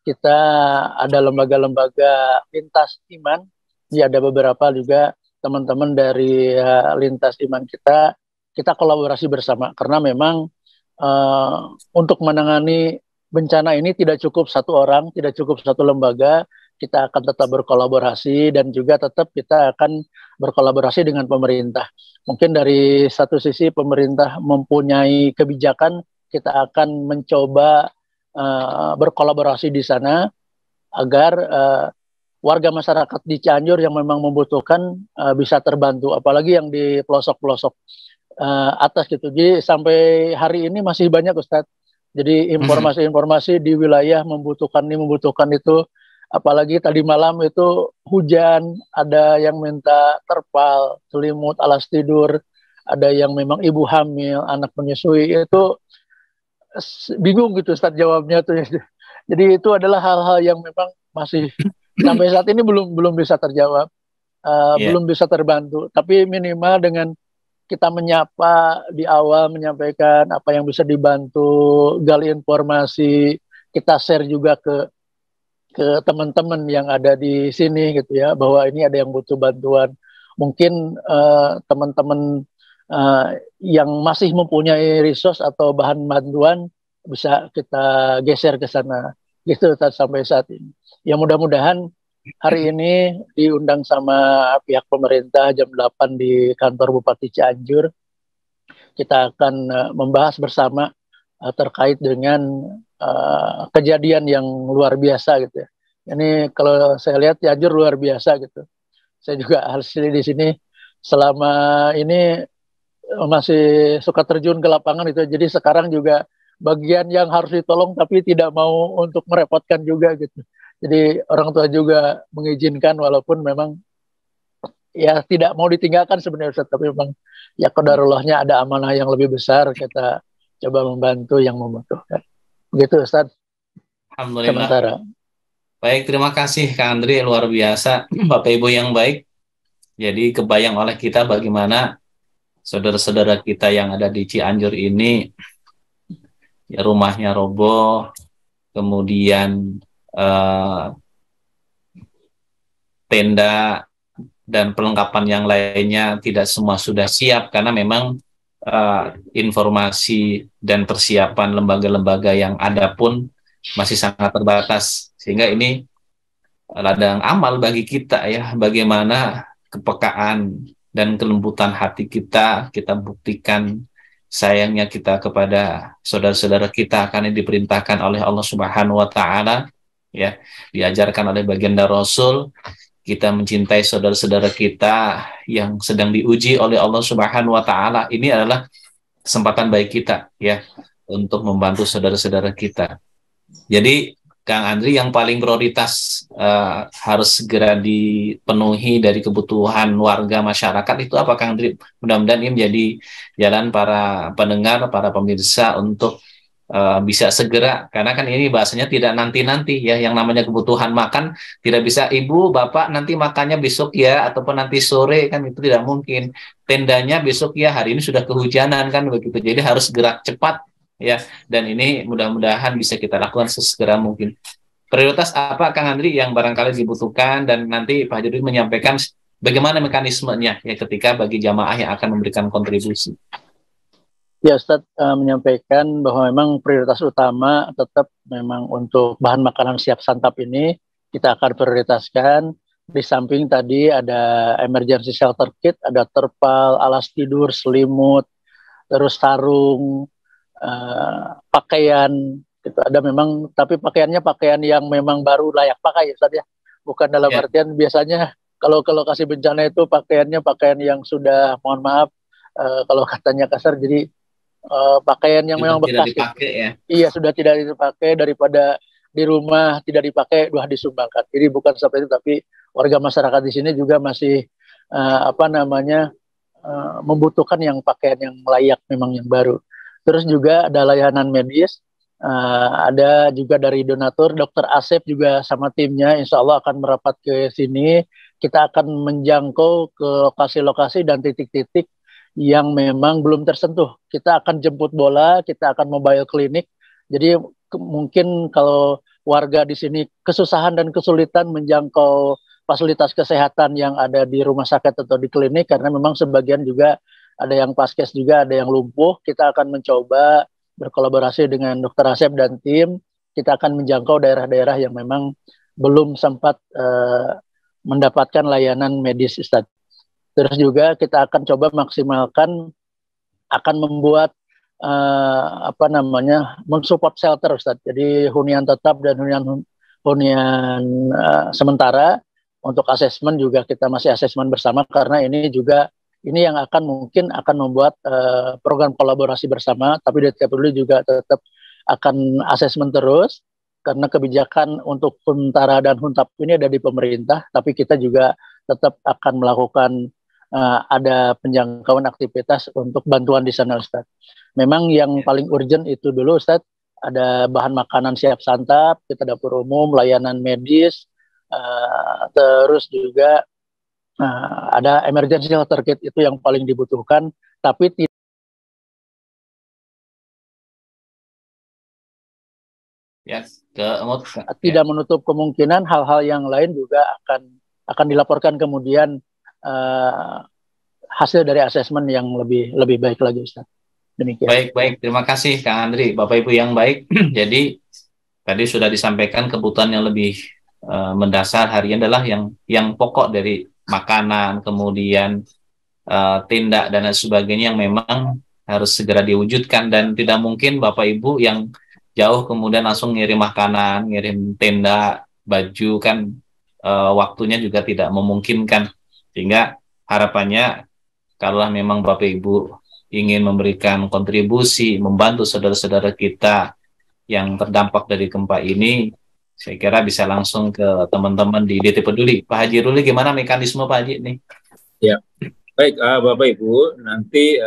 kita ada lembaga-lembaga lintas iman. Ya, ada beberapa juga teman-teman dari lintas iman kita kolaborasi bersama, karena memang untuk menangani bencana ini tidak cukup satu orang, tidak cukup satu lembaga. Kita akan tetap berkolaborasi, dan juga tetap kita akan berkolaborasi dengan pemerintah. Mungkin dari satu sisi pemerintah mempunyai kebijakan, kita akan mencoba berkolaborasi di sana agar warga masyarakat di Cianjur yang memang membutuhkan bisa terbantu, apalagi yang di pelosok-pelosok atas gitu. Jadi sampai hari ini masih banyak Ustadz. Jadi informasi-informasi di wilayah membutuhkan itu, apalagi tadi malam itu hujan, ada yang minta terpal, selimut, alas tidur, ada yang memang ibu hamil, anak menyusui, itu bingung gitu Ustadz jawabnya tuh. Jadi itu adalah hal-hal yang memang masih sampai saat ini belum bisa terjawab, belum bisa terbantu. Tapi minimal dengan kita menyapa di awal, menyampaikan apa yang bisa dibantu, gali informasi, kita share juga ke teman-teman yang ada di sini gitu ya, bahwa ini ada yang butuh bantuan. Mungkin teman-teman yang masih mempunyai resource atau bahan bantuan bisa kita geser ke sana gitu sampai saat ini. Ya mudah-mudahan hari ini diundang sama pihak pemerintah jam 8 di kantor Bupati Cianjur. Kita akan membahas bersama terkait dengan kejadian yang luar biasa gitu ya. Ini kalau saya lihat Cianjur luar biasa gitu. Saya juga hasil di sini selama ini masih suka terjun ke lapangan itu. Jadi sekarang juga bagian yang harus ditolong tapi tidak mau untuk merepotkan juga gitu. Jadi orang tua juga mengizinkan, walaupun memang ya tidak mau ditinggalkan sebenarnya Ustaz, tapi memang ya qadarullahnya ada amanah yang lebih besar, kita coba membantu yang membutuhkan. Begitu Ustaz. Alhamdulillah. Sementara. Baik, terima kasih Kak Andri, luar biasa. Bapak Ibu yang baik. Jadi kebayang oleh kita bagaimana saudara-saudara kita yang ada di Cianjur ini ya rumahnya roboh, kemudian eh, tenda dan perlengkapan yang lainnya tidak semua sudah siap karena memang informasi dan persiapan lembaga-lembaga yang ada pun masih sangat terbatas, sehingga ini ladang amal bagi kita ya, bagaimana kepekaan dan kelembutan hati kita buktikan sayangnya kita kepada saudara-saudara kita, karena diperintahkan oleh Allah Subhanahu wa taala ya, diajarkan oleh baginda Rasul, kita mencintai saudara-saudara kita yang sedang diuji oleh Allah Subhanahu wa taala. Ini adalah kesempatan baik kita ya untuk membantu saudara-saudara kita. Jadi Kang Andri, yang paling prioritas harus segera dipenuhi dari kebutuhan warga masyarakat itu apa, Kang Andri? Mudah-mudahan ini menjadi jalan para pendengar, para pemirsa untuk bisa segera, karena kan ini bahasanya tidak nanti-nanti ya, yang namanya kebutuhan makan tidak bisa ibu bapak nanti makannya besok ya ataupun nanti sore, kan itu tidak mungkin. Tendanya besok ya, hari ini sudah kehujanan kan begitu, jadi harus gerak cepat ya, dan ini mudah-mudahan bisa kita lakukan sesegera mungkin. Prioritas apa Kang Andri yang barangkali dibutuhkan, dan nanti Pak Haji menyampaikan bagaimana mekanismenya ya ketika bagi jamaah yang akan memberikan kontribusi. Ya, Ustadz menyampaikan bahwa memang prioritas utama tetap memang untuk bahan makanan siap santap ini kita akan prioritaskan. Di samping tadi ada emergency shelter kit, ada terpal, alas tidur, selimut, terus sarung, pakaian. Itu ada memang, tapi pakaiannya pakaian yang memang baru layak pakai, Ustadz ya. Bukan dalam artian biasanya kalau ke lokasi bencana itu pakaiannya pakaian yang sudah, mohon maaf, kalau katanya kasar, jadi pakaian yang memang bekas dipakai, ya. Iya, sudah tidak dipakai, daripada di rumah tidak dipakai, disumbangkan. Jadi bukan seperti itu, tapi warga masyarakat di sini juga masih membutuhkan yang pakaian yang layak, memang yang baru. Terus juga ada layanan medis, ada juga dari donatur, Dokter Asep juga sama timnya insya Allah akan merapat ke sini. Kita akan menjangkau ke lokasi-lokasi dan titik-titik yang memang belum tersentuh. Kita akan jemput bola, kita akan mobile klinik. Jadi mungkin kalau warga di sini kesusahan dan kesulitan menjangkau fasilitas kesehatan yang ada di rumah sakit atau di klinik, karena memang sebagian juga ada yang paskes juga, ada yang lumpuh, kita akan mencoba berkolaborasi dengan Dokter Asep dan tim. Kita akan menjangkau daerah-daerah yang memang belum sempat mendapatkan layanan medis, Ustaz. Terus juga kita akan coba maksimalkan, akan membuat mensupport shelter, Ustaz. Jadi hunian tetap dan hunian sementara. Untuk asesmen juga kita masih asesmen bersama, karena ini juga yang mungkin akan membuat program kolaborasi bersama. Tapi DT Peduli juga tetap akan asesmen terus, karena kebijakan untuk Huntara dan Huntap ini ada di pemerintah, tapi kita juga tetap akan melakukan ada penjangkauan aktivitas untuk bantuan di sana, Ustaz. Memang yang paling urgent itu dulu, Ustaz, ada bahan makanan siap santap, kita dapur umum, layanan medis, terus juga ada emergency shelter kit, itu yang paling dibutuhkan, tapi tidak menutup kemungkinan hal-hal yang lain juga akan dilaporkan kemudian hasil dari asesmen yang lebih baik lagi, Ustaz. Demikian. Baik. Terima kasih Kang Andri, Bapak Ibu yang baik. Jadi tadi sudah disampaikan kebutuhan yang lebih mendasar hari ini adalah yang pokok dari makanan, kemudian tindak dan sebagainya yang memang harus segera diwujudkan, dan tidak mungkin Bapak Ibu yang jauh kemudian langsung ngirim makanan, ngirim tenda, baju, kan waktunya juga tidak memungkinkan. Sehingga harapannya kalau memang Bapak Ibu ingin memberikan kontribusi, membantu saudara-saudara kita yang terdampak dari gempa ini, saya kira bisa langsung ke teman-teman di DT Peduli. Pak Haji Ruli, gimana mekanisme Pak Haji nih? Ya, baik Bapak Ibu, nanti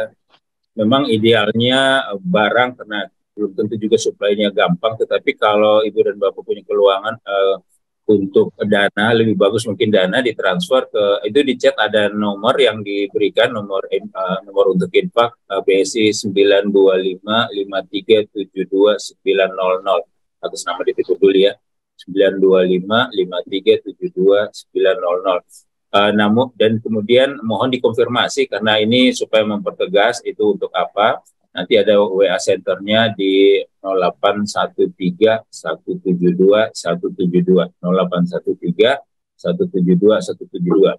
memang idealnya barang, karena belum tentu juga suplainya gampang, tetapi kalau Ibu dan Bapak punya peluangan untuk dana, lebih bagus mungkin dana ditransfer ke, itu di chat ada nomor yang diberikan, nomor untuk infak BSI 9255372 900 atas nama DT Peduli ya. 925 5372 900. Namun dan kemudian mohon dikonfirmasi karena ini supaya mempertegas itu untuk apa. Nanti ada WA centernya di 0813 172 172 0813 172 172.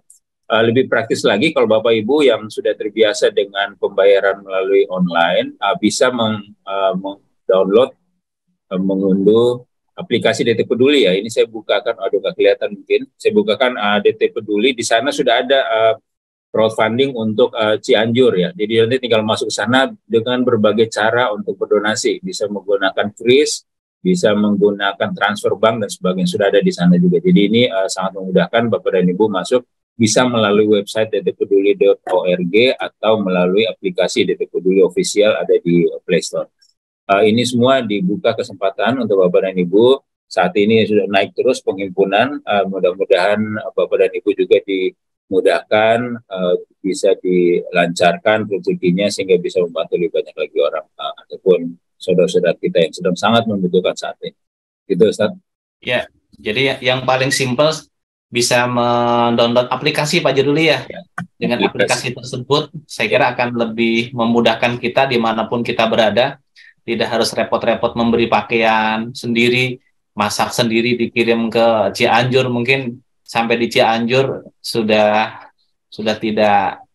Lebih praktis lagi kalau Bapak Ibu yang sudah terbiasa dengan pembayaran melalui online bisa mendownload, mengunduh aplikasi DT Peduli ya. Ini saya bukakan, aduh nggak kelihatan mungkin. Saya bukakan DT Peduli. Di sana sudah ada crowdfunding untuk Cianjur ya. Jadi nanti tinggal masuk ke sana dengan berbagai cara untuk berdonasi. Bisa menggunakan kris, bisa menggunakan transfer bank dan sebagainya. Sudah ada di sana juga. Jadi ini sangat memudahkan Bapak dan Ibu masuk. Bisa melalui website dtpeduli.org atau melalui aplikasi DT Peduli official ada di Play Store. Ini semua dibuka kesempatan untuk Bapak dan Ibu. Saat ini sudah naik terus penghimpunan. Mudah-mudahan Bapak dan Ibu juga dimudahkan, bisa dilancarkan rezekinya sehingga bisa membantu lebih banyak lagi orang ataupun saudara-saudara kita yang sedang sangat membutuhkan saat ini. Gitu, Ustaz. Ya, jadi yang paling simpel bisa mendownload aplikasi Pak Jaduli ya. Dengan aplikasi tersebut, saya kira akan lebih memudahkan kita dimanapun kita berada. Tidak harus repot-repot memberi pakaian sendiri, masak sendiri, dikirim ke Cianjur. Mungkin sampai di Cianjur sudah tidak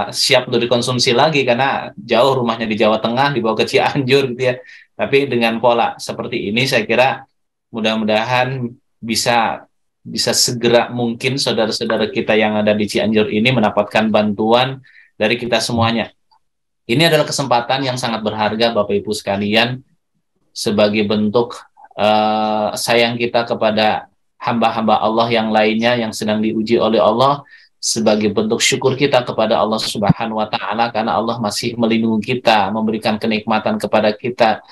siap untuk dikonsumsi lagi karena jauh rumahnya di Jawa Tengah, dibawa ke Cianjur gitu ya. Tapi dengan pola seperti ini saya kira mudah-mudahan bisa segera mungkin saudara-saudara kita yang ada di Cianjur ini mendapatkan bantuan dari kita semuanya. Ini adalah kesempatan yang sangat berharga Bapak Ibu sekalian sebagai bentuk sayang kita kepada hamba-hamba Allah yang lainnya yang sedang diuji oleh Allah, sebagai bentuk syukur kita kepada Allah Subhanahu wa Ta'ala karena Allah masih melindungi kita, memberikan kenikmatan kepada kita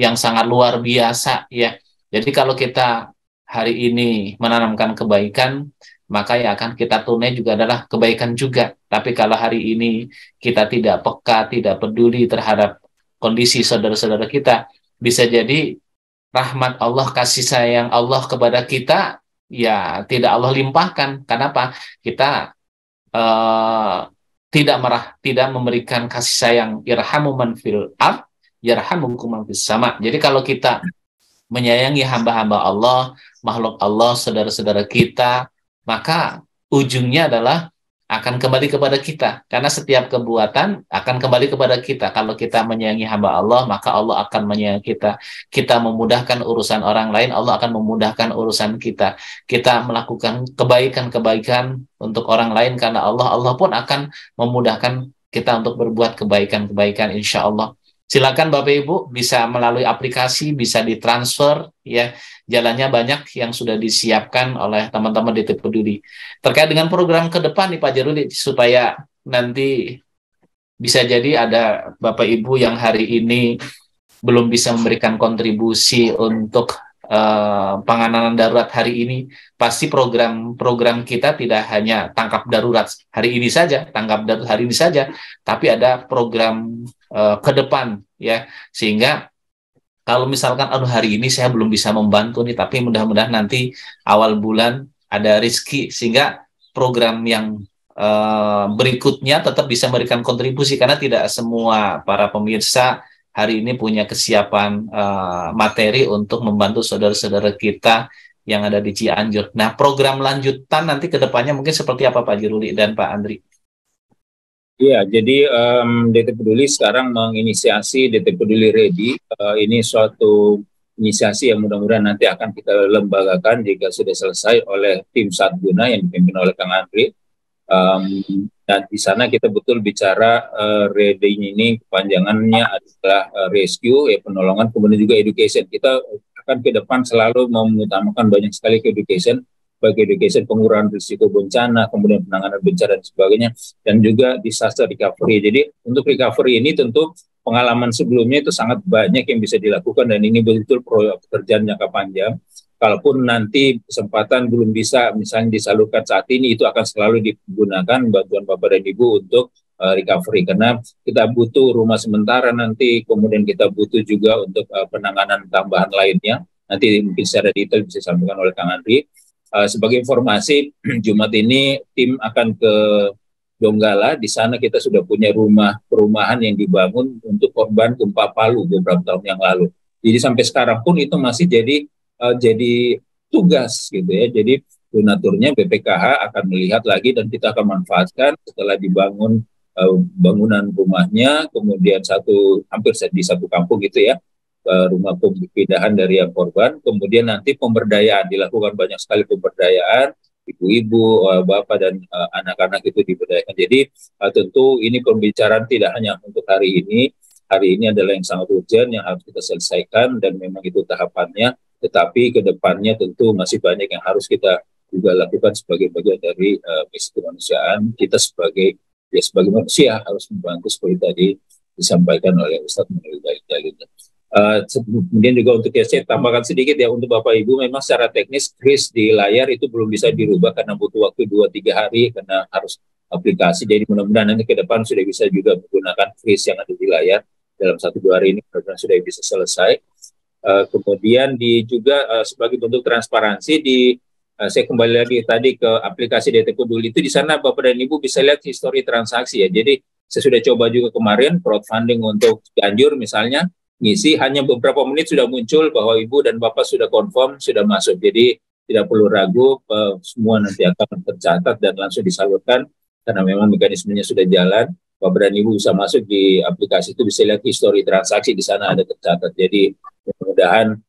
yang sangat luar biasa ya. Jadi kalau kita hari ini menanamkan kebaikan, maka yang akan kita tunai juga adalah kebaikan juga. Tapi kalau hari ini kita tidak peka, tidak peduli terhadap kondisi saudara-saudara kita, bisa jadi rahmat Allah, kasih sayang Allah kepada kita, ya tidak Allah limpahkan. Kenapa? Kita tidak memberikan kasih sayang, irhamu man fil ard, yarhamukum man fis sama. Jadi kalau kita menyayangi hamba-hamba Allah, makhluk Allah, saudara-saudara kita, maka ujungnya adalah akan kembali kepada kita. Karena setiap perbuatan akan kembali kepada kita. Kalau kita menyayangi hamba Allah, maka Allah akan menyayangi kita. Kita memudahkan urusan orang lain, Allah akan memudahkan urusan kita. Kita melakukan kebaikan-kebaikan untuk orang lain karena Allah pun akan memudahkan kita untuk berbuat kebaikan-kebaikan insya Allah. Silakan Bapak Ibu bisa melalui aplikasi, bisa ditransfer ya. Jalannya banyak yang sudah disiapkan oleh teman-teman DT Peduli. Terkait dengan program ke depan nih Pak Jarudi, supaya nanti bisa jadi ada Bapak Ibu yang hari ini belum bisa memberikan kontribusi untuk penanganan darurat hari ini, pasti program kita tidak hanya tangkap darurat hari ini saja, tanggap darurat hari ini saja, tapi ada program ke depan ya, sehingga kalau misalkan hari ini saya belum bisa membantu nih, tapi mudah-mudahan nanti awal bulan ada rezeki sehingga program yang berikutnya tetap bisa memberikan kontribusi, karena tidak semua para pemirsa hari ini punya kesiapan materi untuk membantu saudara-saudara kita yang ada di Cianjur. Nah, program lanjutan nanti ke depannya mungkin seperti apa Pak Jiruli dan Pak Andri? Iya, jadi DT Peduli sekarang menginisiasi DT Peduli Ready. Ini suatu inisiasi yang mudah-mudahan nanti akan kita lembagakan jika sudah selesai oleh tim Satguna yang dipimpin oleh Kang Andri. Dan di sana kita betul bicara ready ini kepanjangannya adalah rescue, ya penolongan, kemudian juga education. Kita akan ke depan selalu mengutamakan banyak sekali ke education, baik education pengurangan risiko bencana, kemudian penanganan bencana dan sebagainya, dan juga disaster recovery. Jadi untuk recovery ini tentu pengalaman sebelumnya itu sangat banyak yang bisa dilakukan, dan ini betul pekerjaan jangka panjang. Kalaupun nanti kesempatan belum bisa misalnya disalurkan saat ini, itu akan selalu digunakan bantuan Bapak dan Ibu untuk recovery, karena kita butuh rumah sementara nanti, kemudian kita butuh juga untuk penanganan tambahan lainnya. nanti mungkin secara detail bisa disampaikan oleh Kang Andri. Sebagai informasi, Jumat ini tim akan ke Donggala. Di sana kita sudah punya rumah perumahan yang dibangun untuk korban gempa Palu beberapa tahun yang lalu. Jadi sampai sekarang pun itu masih jadi tugas gitu ya. Jadi donaturnya BPKH akan melihat lagi dan kita akan manfaatkan setelah dibangun bangunan rumahnya, kemudian hampir di satu kampung gitu ya, rumah pemindahan dari yang korban, kemudian nanti pemberdayaan, dilakukan banyak sekali pemberdayaan, ibu-ibu, bapak dan anak-anak itu diberdayakan. Jadi tentu ini pembicaraan tidak hanya untuk hari ini adalah yang sangat urgent yang harus kita selesaikan dan memang itu tahapannya, tetapi ke depannya tentu masih banyak yang harus kita juga lakukan sebagai bagian dari misi kemanusiaan. Kita sebagai manusia harus membantu seperti tadi disampaikan oleh Ustadz melalui dalil-dalilnya. Kemudian juga untuk saya tambahkan sedikit ya, untuk Bapak Ibu, memang secara teknis kris di layar itu belum bisa dirubah karena butuh waktu 2-3 hari karena harus aplikasi. Jadi mudah-mudahan nanti ke depan sudah bisa juga menggunakan kris yang ada di layar dalam 1-2 hari ini mudah-mudahan sudah bisa selesai. Kemudian juga sebagai bentuk transparansi saya kembali lagi tadi ke aplikasi DT Peduli itu, di sana Bapak dan Ibu bisa lihat histori transaksi ya. Jadi saya sudah coba juga kemarin crowdfunding untuk Cianjur misalnya, ngisi hanya beberapa menit sudah muncul bahwa Ibu dan Bapak sudah confirm, sudah masuk. Jadi tidak perlu ragu, semua nanti akan tercatat dan langsung disalurkan karena memang mekanismenya sudah jalan. Bapak dan Ibu bisa masuk di aplikasi itu, bisa lihat histori transaksi, di sana ada tercatat. Jadi mudah-mudahan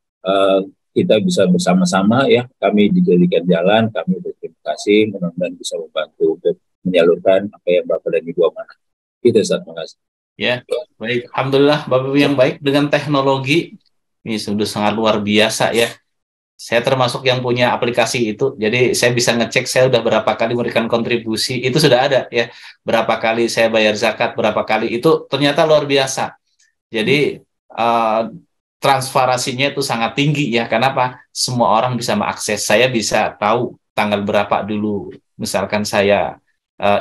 kita bisa bersama-sama ya, kami dijadikan jalan, kami berterima kasih, mudah-mudahan bisa membantu untuk menyalurkan apa yang Bapak dan Ibu amanah. Itu Ustaz, terima kasih. Ya, baik. Alhamdulillah Bapak Ibu yang baik, dengan teknologi ini sudah sangat luar biasa ya. Saya termasuk yang punya aplikasi itu, jadi saya bisa ngecek saya udah berapa kali memberikan kontribusi, itu sudah ada ya. Berapa kali saya bayar zakat, berapa kali, itu ternyata luar biasa. Jadi transparansinya itu sangat tinggi ya. Kenapa? Semua orang bisa mengakses. Saya bisa tahu tanggal berapa dulu, misalkan saya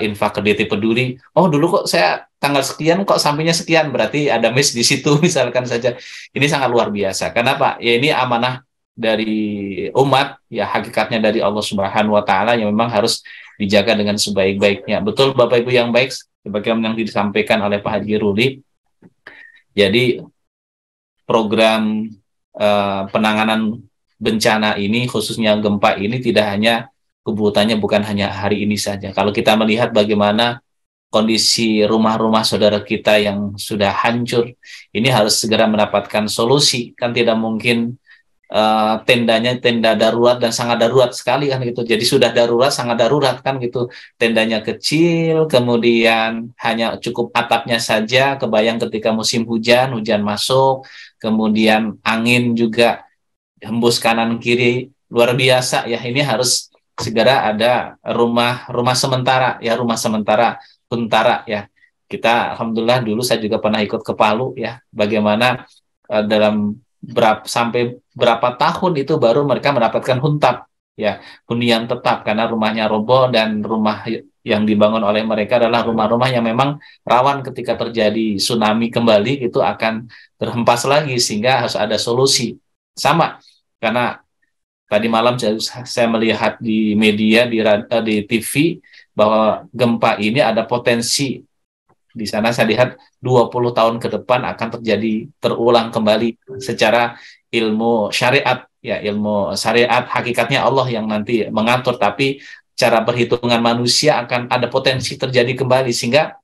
infak ke DT Peduli, oh dulu kok saya tanggal sekian kok sampainya sekian, berarti ada miss di situ misalkan saja. Ini sangat luar biasa. Kenapa? Ya ini amanah dari umat, ya hakikatnya dari Allah Subhanahu wa taala yang memang harus dijaga dengan sebaik-baiknya. Betul Bapak Ibu yang baik, sebagaimana yang disampaikan oleh Pak Haji Ruli. Jadi program penanganan bencana ini, khususnya gempa ini, tidak hanya kebutuhannya bukan hanya hari ini saja. Kalau kita melihat bagaimana kondisi rumah-rumah saudara kita yang sudah hancur, ini harus segera mendapatkan solusi. Kan tidak mungkin tendanya tenda darurat dan sangat darurat sekali kan gitu. Jadi sudah darurat, sangat darurat kan gitu. Tendanya kecil, kemudian hanya cukup atapnya saja. Kebayang ketika musim hujan, hujan masuk, kemudian angin juga hembus kanan kiri, luar biasa ya. Ini harus segera ada rumah sementara ya, rumah sementara huntara ya. Kita alhamdulillah dulu saya juga pernah ikut ke Palu ya, bagaimana dalam sampai berapa tahun itu baru mereka mendapatkan huntap ya, hunian tetap, karena rumahnya roboh dan rumah yang dibangun oleh mereka adalah rumah-rumah yang memang rawan ketika terjadi tsunami kembali itu akan terhempas lagi, sehingga harus ada solusi. Sama karena tadi malam saya melihat di media, di TV, bahwa gempa ini ada potensi. Di sana saya lihat 20 tahun ke depan akan terulang kembali secara ilmu syariat. Ya, ilmu syariat hakikatnya Allah yang nanti mengatur, tapi cara perhitungan manusia akan ada potensi terjadi kembali, sehingga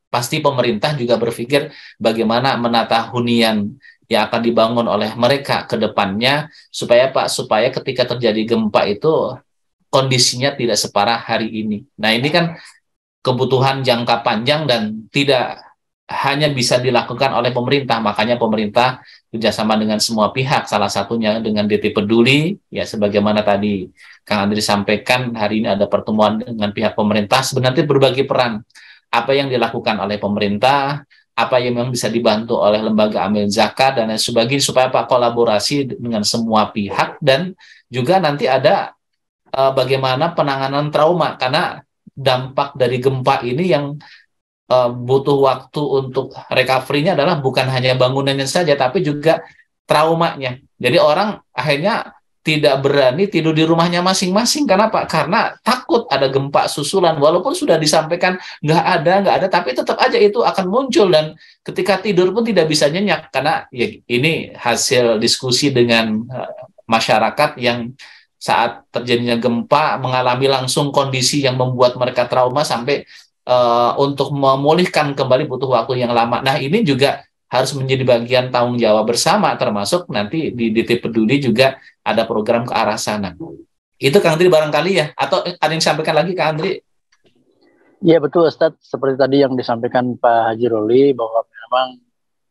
pasti pemerintah juga berpikir bagaimana menata hunian yang akan dibangun oleh mereka ke depannya, supaya ketika terjadi gempa itu kondisinya tidak separah hari ini. Nah, ini kan kebutuhan jangka panjang dan tidak hanya bisa dilakukan oleh pemerintah. Makanya pemerintah kerjasama dengan semua pihak, salah satunya dengan DT Peduli, ya sebagaimana tadi Kang Andri sampaikan, hari ini ada pertemuan dengan pihak pemerintah, sebenarnya berbagi peran. Apa yang dilakukan oleh pemerintah, apa yang memang bisa dibantu oleh lembaga amil zakat dan lain sebagainya, supaya kolaborasi dengan semua pihak, dan juga nanti ada bagaimana penanganan trauma, karena dampak dari gempa ini yang butuh waktu untuk recovery-nya adalah bukan hanya bangunannya saja, tapi juga traumanya. Jadi orang akhirnya tidak berani tidur di rumahnya masing-masing. Kenapa? Karena takut ada gempa susulan. Walaupun sudah disampaikan nggak ada, tapi tetap aja itu akan muncul. Dan ketika tidur pun tidak bisa nyenyak. Karena ya, ini hasil diskusi dengan masyarakat yang saat terjadinya gempa mengalami langsung kondisi yang membuat mereka trauma sampai untuk memulihkan kembali butuh waktu yang lama. Nah, ini juga harus menjadi bagian tanggung jawab bersama, termasuk nanti di DT Peduli juga ada program ke arah sana. Itu Kang Andri barangkali ya, atau ada yang disampaikan lagi Kang Andri? Iya betul Ustadz, seperti tadi yang disampaikan Pak Haji Roli bahwa memang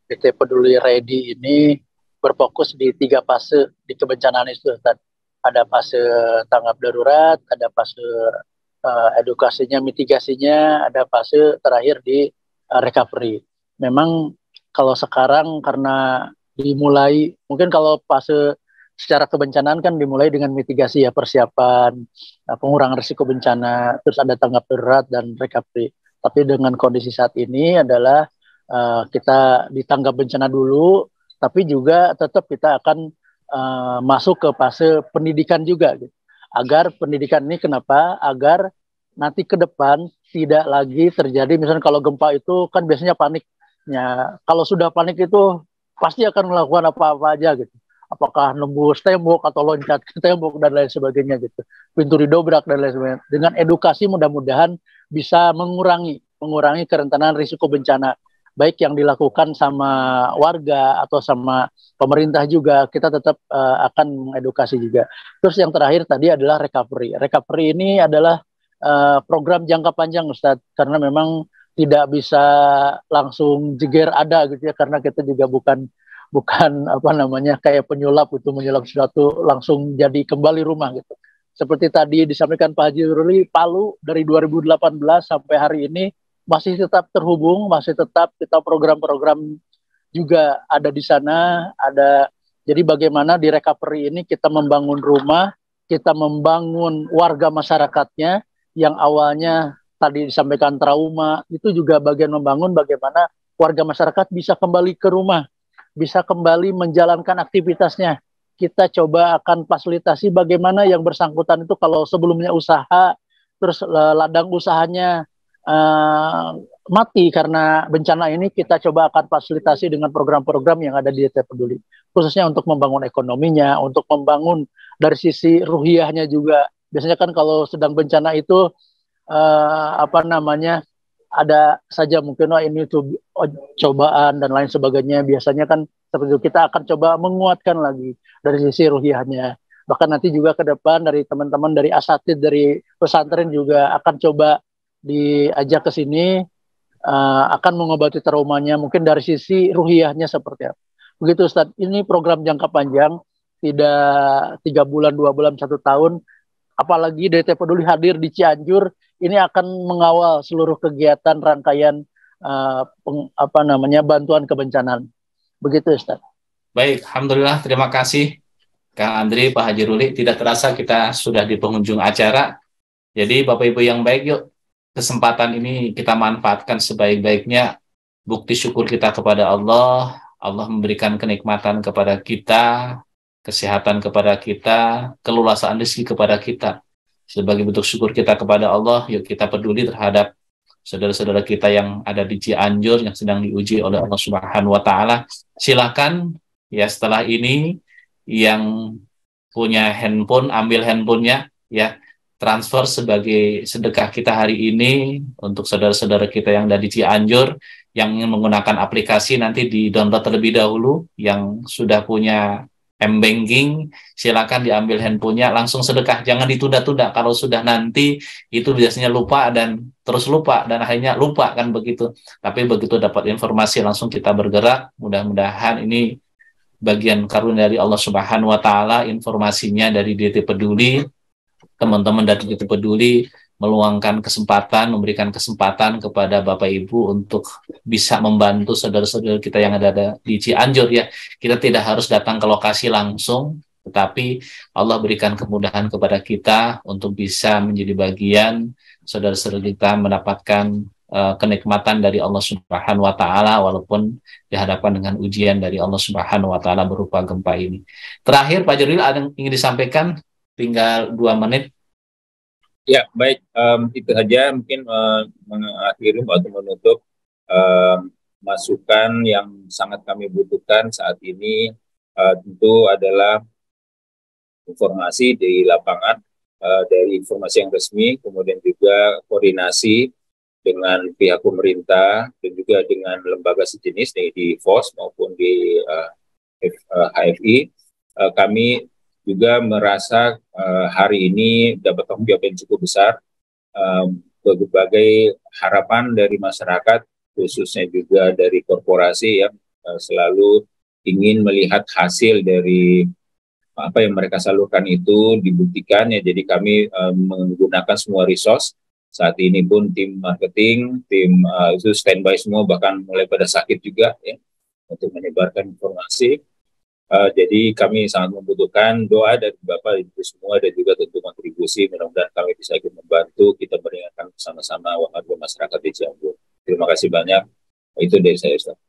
DT Peduli Ready ini berfokus di 3 fase di kebencanaan itu Ustadz. Ada fase tanggap darurat, ada fase edukasinya, mitigasinya, ada fase terakhir di recovery. Memang kalau sekarang karena dimulai, mungkin kalau fase secara kebencanaan kan dimulai dengan mitigasi ya, persiapan, pengurangan risiko bencana, terus ada tanggap darurat dan recovery. Tapi dengan kondisi saat ini adalah kita di tanggap bencana dulu, tapi juga tetap kita akan masuk ke fase pendidikan juga, gitu. Agar pendidikan ini kenapa? Agar nanti ke depan tidak lagi terjadi, misalnya kalau gempa itu kan biasanya panik. Ya, kalau sudah panik itu pasti akan melakukan apa-apa aja gitu. Apakah nembus tembok atau loncat ke tembok dan lain sebagainya gitu. Pintu didobrak dan lain sebagainya. Dengan edukasi mudah-mudahan bisa mengurangi kerentanan risiko bencana. Baik yang dilakukan sama warga atau sama pemerintah juga, kita tetap akan mengedukasi juga. Terus yang terakhir tadi adalah recovery. Recovery ini adalah program jangka panjang Ustadz, karena memang tidak bisa langsung jeger ada gitu ya, karena kita juga bukan apa namanya kayak penyulap itu menyulap sesuatu langsung jadi kembali rumah gitu. Seperti tadi disampaikan Pak Haji Ruli, Palu dari 2018 sampai hari ini masih tetap terhubung, masih tetap kita program-program juga ada di sana, ada. Jadi bagaimana di recovery ini kita membangun rumah, kita membangun warga masyarakatnya yang awalnya tadi disampaikan trauma, itu juga bagian membangun bagaimana warga masyarakat bisa kembali ke rumah, bisa kembali menjalankan aktivitasnya. Kita coba akan fasilitasi bagaimana yang bersangkutan itu kalau sebelumnya usaha, terus ladang usahanya mati karena bencana ini, kita coba akan fasilitasi dengan program-program yang ada di DT Peduli. Khususnya untuk membangun ekonominya, untuk membangun dari sisi ruhiyahnya juga. Biasanya kan kalau sedang bencana itu ada saja mungkin ini tuh cobaan dan lain sebagainya. Biasanya kan seperti itu, kita akan coba menguatkan lagi dari sisi ruhiyahnya. Bahkan nanti juga ke depan dari teman-teman dari asatid dari pesantren juga akan coba diajak ke sini, akan mengobati traumanya mungkin dari sisi ruhiyahnya seperti apa. Begitu Ustadz, ini program jangka panjang, tidak 3 bulan, 2 bulan, 1 tahun. Apalagi DT Peduli hadir di Cianjur, ini akan mengawal seluruh kegiatan rangkaian bantuan kebencanaan. Begitu Ustaz. Baik, alhamdulillah, terima kasih Kang Andri, Pak Haji Ruli. Tidak terasa kita sudah di penghujung acara. Jadi Bapak Ibu yang baik, yuk kesempatan ini kita manfaatkan sebaik-baiknya. Bukti syukur kita kepada Allah. Allah memberikan kenikmatan kepada kita, kesehatan kepada kita, keluasaan rezeki kepada kita. Sebagai bentuk syukur kita kepada Allah, yuk kita peduli terhadap saudara-saudara kita yang ada di Cianjur yang sedang diuji oleh Allah Subhanahu wa Ta'ala. Silakan ya, setelah ini yang punya handphone, ambil handphonenya ya, transfer sebagai sedekah kita hari ini untuk saudara-saudara kita yang ada di Cianjur yang ingin menggunakan aplikasi. Nanti di-download terlebih dahulu. Yang sudah punya M-Banking, silakan diambil handphonenya, langsung sedekah, jangan ditunda-tunda. Kalau sudah nanti, itu biasanya lupa dan terus lupa, dan akhirnya lupa kan begitu. Tapi begitu dapat informasi, langsung kita bergerak. Mudah-mudahan ini bagian karunia dari Allah Subhanahu wa Ta'ala, informasinya dari DT Peduli. Teman-teman dari DT Peduli meluangkan kesempatan, memberikan kesempatan kepada Bapak Ibu untuk bisa membantu saudara-saudara kita yang ada di Cianjur ya. Kita tidak harus datang ke lokasi langsung, tetapi Allah berikan kemudahan kepada kita untuk bisa menjadi bagian saudara-saudara kita mendapatkan kenikmatan dari Allah Subhanahu wa taala walaupun dihadapkan dengan ujian dari Allah Subhanahu wa taala berupa gempa ini. Terakhir Pak Juril ada yang ingin disampaikan? Tinggal 2 menit. Ya, baik. Itu aja mungkin mengakhiri atau menutup masukan yang sangat kami butuhkan saat ini tentu adalah informasi di lapangan dari informasi yang resmi, kemudian juga koordinasi dengan pihak pemerintah dan juga dengan lembaga sejenis di FOS maupun di HFI. Kami juga merasa hari ini dapat tanggung jawab yang cukup besar, berbagai harapan dari masyarakat, khususnya juga dari korporasi yang selalu ingin melihat hasil dari apa yang mereka salurkan itu dibuktikan ya. Jadi kami menggunakan semua resource. Saat ini pun tim marketing, tim itu standby semua, bahkan mulai pada sakit juga ya, untuk menyebarkan informasi. Jadi kami sangat membutuhkan doa dari Bapak Ibu semua dan juga tentu kontribusi. Mudah-mudahan kami bisa ikut membantu kita meringankan bersama-sama warga masyarakat di Cianjur. Terima kasih banyak. Itu dari saya, Ustaz.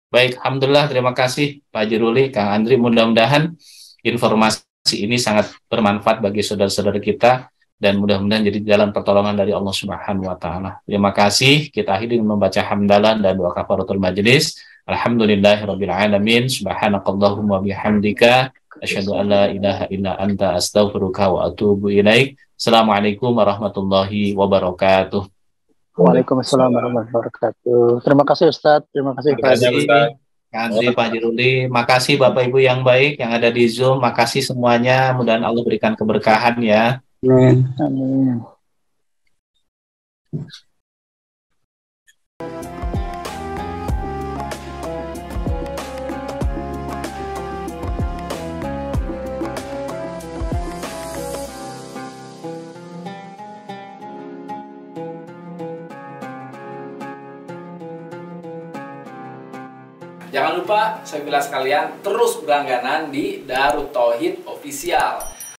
Baik, alhamdulillah, terima kasih Pak Juruli, Kang Andri. Mudah-mudahan informasi ini sangat bermanfaat bagi saudara-saudara kita dan mudah-mudahan jadi jalan pertolongan dari Allah Subhanahu wa taala. Terima kasih. Kita akhiri dengan membaca hamdalah dan doa kafaratul majelis. Alhamdulillahirabbil alamin. Subhanakallahumma bihamdika asyhadu an la ilaha illa anta astaghfiruka wa atubu ilaik. Assalamualaikum warahmatullahi wabarakatuh. Waalaikumsalam warahmatullahi wabarakatuh. Terima kasih Ustadz. Terima kasih Pak Andri. Kang Andri, Pak Juruli, makasih Bapak Ibu yang baik yang ada di Zoom, makasih semuanya, mudah-mudahan Allah berikan keberkahan ya. Amin. Amin. Jangan lupa, saya bilang sekalian, terus berlangganan di Darut Tauhid Official.